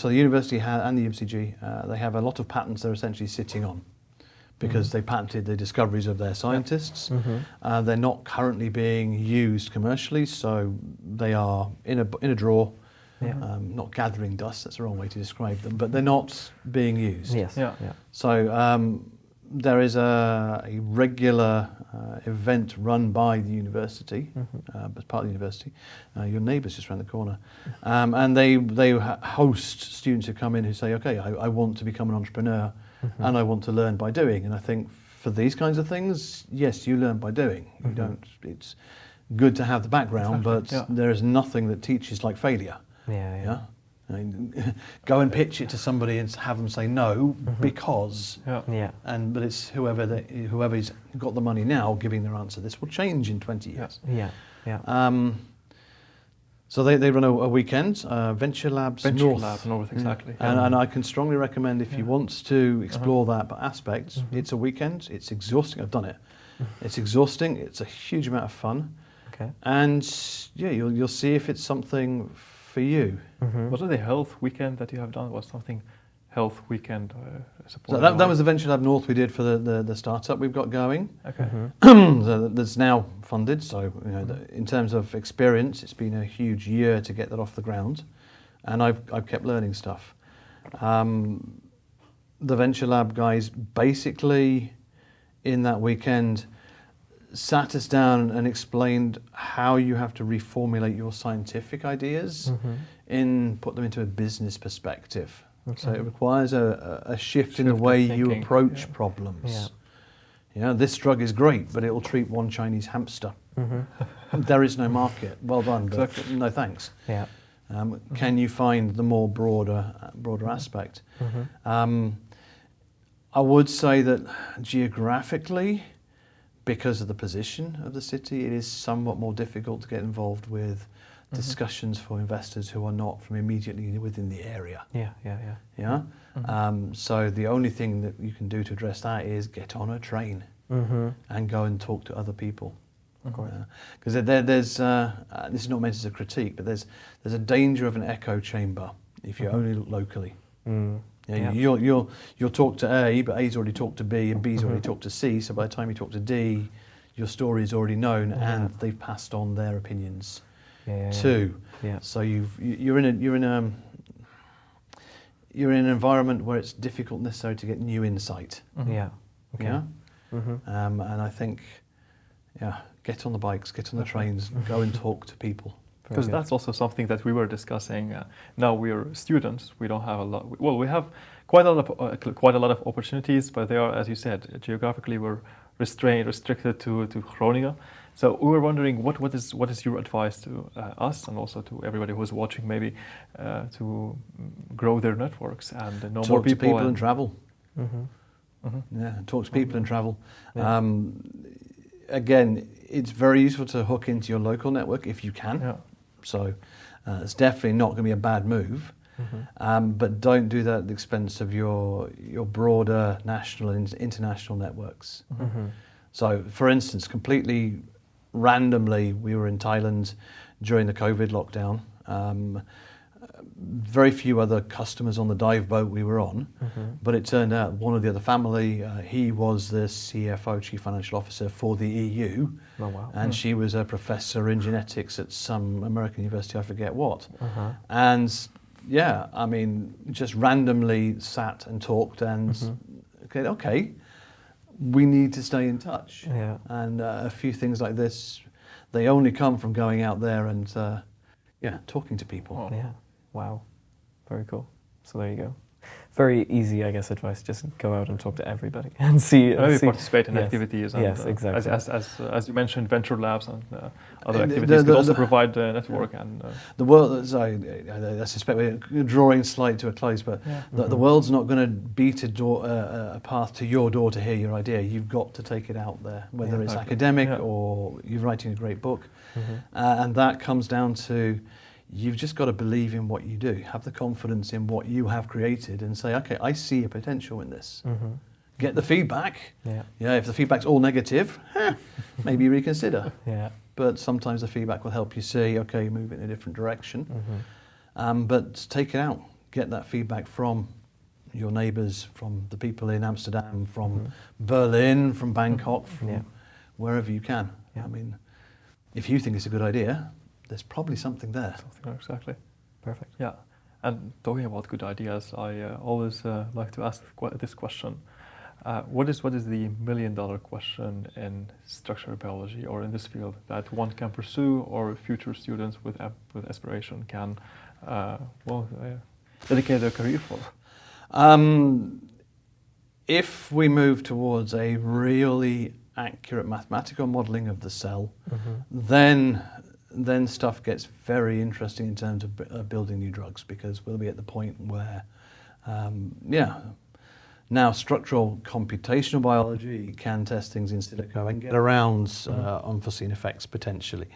the university and the MCG, they have a lot of patents they're essentially sitting on because they patented the discoveries of their scientists. They're not currently being used commercially, so they are in a drawer, not gathering dust. That's the wrong way to describe them, but they're not being used. So there is a regular event run by the university, as part of the university. Your neighbour's just around the corner. And they host students who come in who say, okay, I want to become an entrepreneur and I want to learn by doing. And I think for these kinds of things, yes, you learn by doing. You don't. It's good to have the background, but there is nothing that teaches like failure. I mean, go and pitch it to somebody and have them say no because, but it's whoever's got the money now giving their answer. This will change in 20 years. So they run a weekend, Venture Labs North. Exactly. And I can strongly recommend if you want to explore that aspect, it's a weekend, it's exhausting, I've done it. It's exhausting, it's a huge amount of fun. Okay. And yeah, you'll see if it's something for you. Was it the health weekend that you have done? Was something health weekend? So that was the Venture Lab North we did for the startup we've got going. Okay. So that's now funded. So in terms of experience, it's been a huge year to get that off the ground, and I've kept learning stuff. The Venture Lab guys basically in that weekend sat us down and explained how you have to reformulate your scientific ideas put them into a business perspective. Okay. So it requires a shift in the way you approach problems. Yeah. This drug is great, but it will treat one Chinese hamster. There is no market. Well done, but no thanks. Yeah. Can you find the more broader aspect? I would say that geographically, because of the position of the city, it is somewhat more difficult to get involved with discussions for investors who are not from immediately within the area. Yeah. So the only thing that you can do to address that is get on a train and go and talk to other people. Because there's this is not meant as a critique, but there's a danger of an echo chamber if you're only locally. You'll talk to A, but A's already talked to B, and B's already talked to C. So by the time you talk to D, your story is already known, and they've passed on their opinions too. So you're in an environment where it's difficult necessarily to get new insight. And I think, get on the bikes, get on the trains, go and talk to people. Because that's also something that we were discussing. Now we're students. We don't have a lot. Well, we have quite a lot of opportunities, but they are, as you said, geographically we're restricted to Groningen. So we were wondering what is your advice to us and also to everybody who's watching, maybe to grow their networks and know more people. Talk to people and travel. Talk to people and travel. Again, it's very useful to hook into your local network if you can. So it's definitely not going to be a bad move, but don't do that at the expense of your broader national and international networks. So, for instance, completely randomly, we were in Thailand during the COVID lockdown. Very few other customers on the dive boat we were on, but it turned out one of the other family, he was the CFO, Chief Financial Officer for the EU, and she was a professor in genetics at some American university, I forget what. And I mean, just randomly sat and talked and okay, we need to stay in touch. And a few things like this, they only come from going out there and talking to people. Wow, very cool. So there you go. Very easy, I guess, advice. Just go out and talk to everybody and see. Participate in activities. And, exactly. As you mentioned, venture labs and other activities could also provide network and. The world. I suspect we're drawing slightly to a close, but the world's not going to beat a path to your door to hear your idea. You've got to take it out there, whether it's academic or you're writing a great book, and that comes down to. You've just got to believe in what you do, have the confidence in what you have created and say, okay, I see a potential in this. Get the feedback. If the feedback's all negative, maybe reconsider. But sometimes the feedback will help you see, okay, move it in a different direction. But take it out. Get that feedback from your neighbours, from the people in Amsterdam, from Berlin, from Bangkok, from wherever you can. I mean, if you think it's a good idea, there's probably something there. Exactly. Perfect. Yeah. And talking about good ideas, I always like to ask this question. What is the $1 million question in structural biology or in this field that one can pursue or future students with aspiration can dedicate their career for? If we move towards a really accurate mathematical modelling of the cell, then stuff gets very interesting in terms of building new drugs, because we'll be at the point where, now structural computational biology can test things in silico and get around unforeseen effects potentially.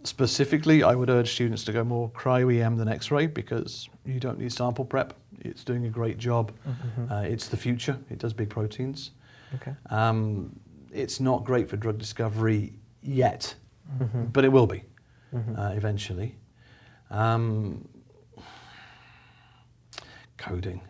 Specifically, I would urge students to go more cryo-EM than X-ray because you don't need sample prep. It's doing a great job. It's the future. It does big proteins. Okay. It's not great for drug discovery yet, but it will be eventually. Coding.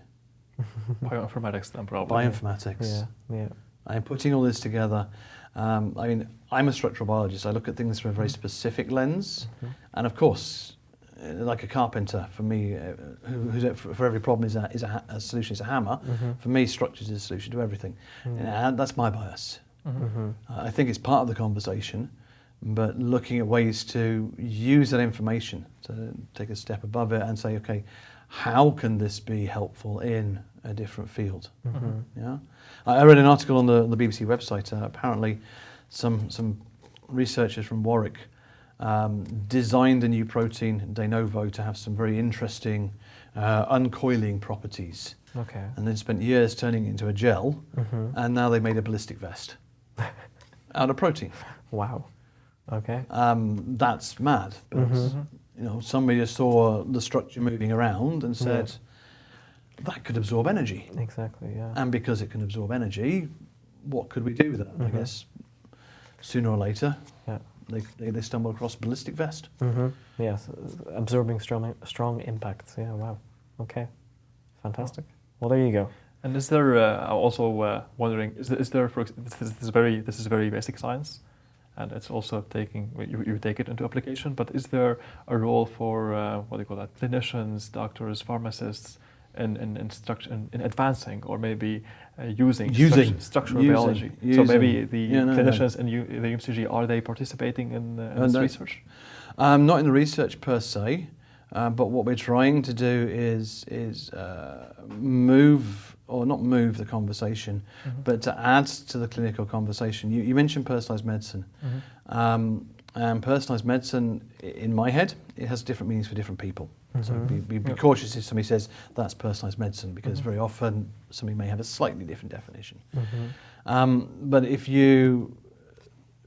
Bioinformatics then probably. Bioinformatics. Yeah. I'm putting all this together. I mean, I'm a structural biologist. I look at things from a very specific lens. And of course, like a carpenter, for me, for every problem is a solution is a hammer. For me, structures is a solution to everything. And that's my bias. I think it's part of the conversation, but looking at ways to use that information to take a step above it and say, okay, how can this be helpful in a different field? Yeah, I read an article on the BBC website. Apparently, some researchers from Warwick designed a new protein de novo to have some very interesting uncoiling properties. Okay. And then spent years turning it into a gel, and now they made a ballistic vest out of protein. Wow. Okay. That's mad, but somebody just saw the structure moving around and said that could absorb energy. Exactly. Yeah. And because it can absorb energy, what could we do with that? I guess sooner or later, they stumble across ballistic vest. Yes, absorbing strong impacts. Yeah. Wow. Okay. Fantastic. Well, there you go. And is there also wondering? Is there for this is very basic science, and it's also you take it into application. But is there a role for what do you call that? Clinicians, doctors, pharmacists, in advancing or maybe using structural biology? So maybe the clinicians in the UMCG, are they participating in this research? Not in the research per se, but what we're trying to do is not move the conversation, but to add to the clinical conversation. You mentioned personalised medicine. And personalised medicine, in my head, it has different meanings for different people. So be cautious if somebody says that's personalised medicine, because very often somebody may have a slightly different definition. But if you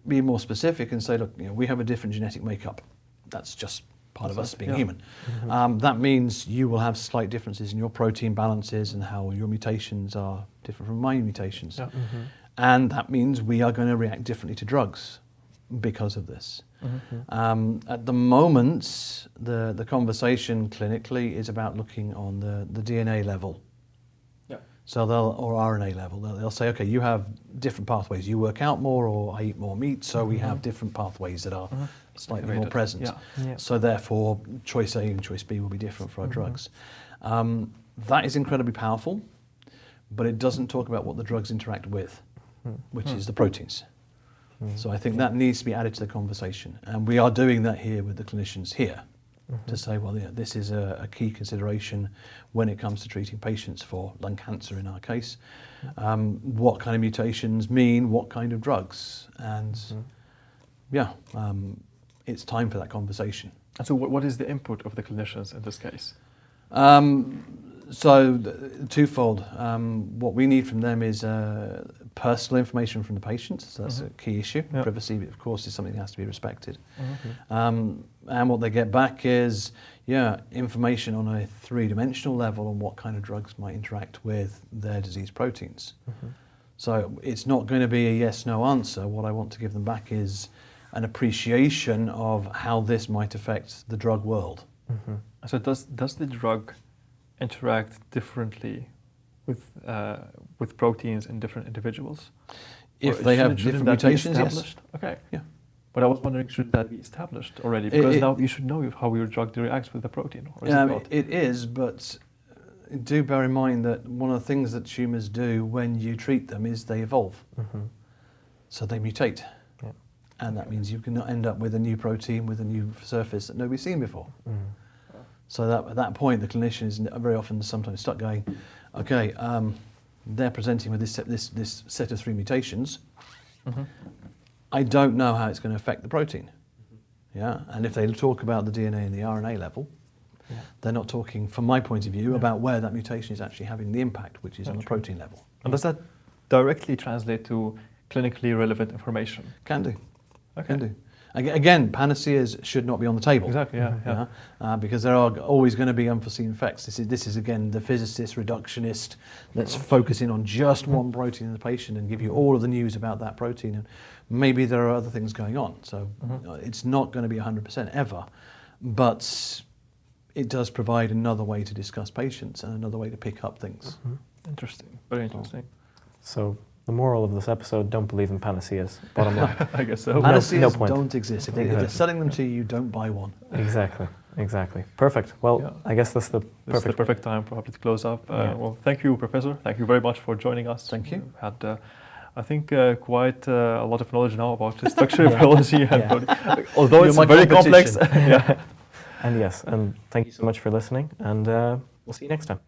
be more specific and say, look, we have a different genetic makeup, that's just part of us being human. That means you will have slight differences in your protein balances and how your mutations are different from my mutations. And that means we are going to react differently to drugs because of this. At the moment, the conversation clinically is about looking on the DNA level. So or RNA level. They'll say, okay, you have different pathways. You work out more, or I eat more meat, so we have different pathways that are slightly more present. So therefore, choice A and choice B will be different for our drugs. That is incredibly powerful, but it doesn't talk about what the drugs interact with, which is the proteins. So I think that needs to be added to the conversation. And we are doing that here with the clinicians here to say, well, this is a key consideration when it comes to treating patients for lung cancer in our case. What kind of mutations mean what kind of drugs? And it's time for that conversation. And so what is the input of the clinicians in this case? So twofold. What we need from them is personal information from the patient. So that's a key issue. Privacy, of course, is something that has to be respected. And what they get back is, information on a three-dimensional level on what kind of drugs might interact with their disease proteins. So it's not going to be a yes/no answer. What I want to give them back is an appreciation of how this might affect the drug world. So does the drug interact differently with proteins in different individuals? If they have different mutations, yes. Okay. Yeah. But I was wondering, should that be established already? Because now you should know how your drug reacts with the protein. Or is it not? It is, but do bear in mind that one of the things that tumours do when you treat them is they evolve. So they mutate. And that means you can end up with a new protein with a new surface that nobody's seen before. So that at that point, the clinician is very often sometimes stuck going, okay, they're presenting with this set of three mutations. I don't know how it's going to affect the protein. And if they talk about the DNA and the RNA level, they're not talking, from my point of view, about where that mutation is actually having the impact, which is on the protein level. And does that directly translate to clinically relevant information? Can do. Can do. Again, panaceas should not be on the table. Exactly, yeah. Because there are always going to be unforeseen effects. This is again the physicist reductionist that's focusing on just one protein in the patient and give you all of the news about that protein. And maybe there are other things going on. So it's not going to be 100% ever, but it does provide another way to discuss patients and another way to pick up things. Interesting, very interesting. So the moral of this episode, don't believe in panaceas, bottom line. I guess so. Panaceas no point. don't exist. If they're selling them to you, don't buy one. Exactly. Perfect. Well, I guess that's the perfect time probably to close up. Yeah. Well, thank you, Professor. Thank you very much for joining us. Thank you. We've had, I think, quite a lot of knowledge now about structural biology, and although it's very complex. And yes, and thank you so much for listening, and we'll see you next time.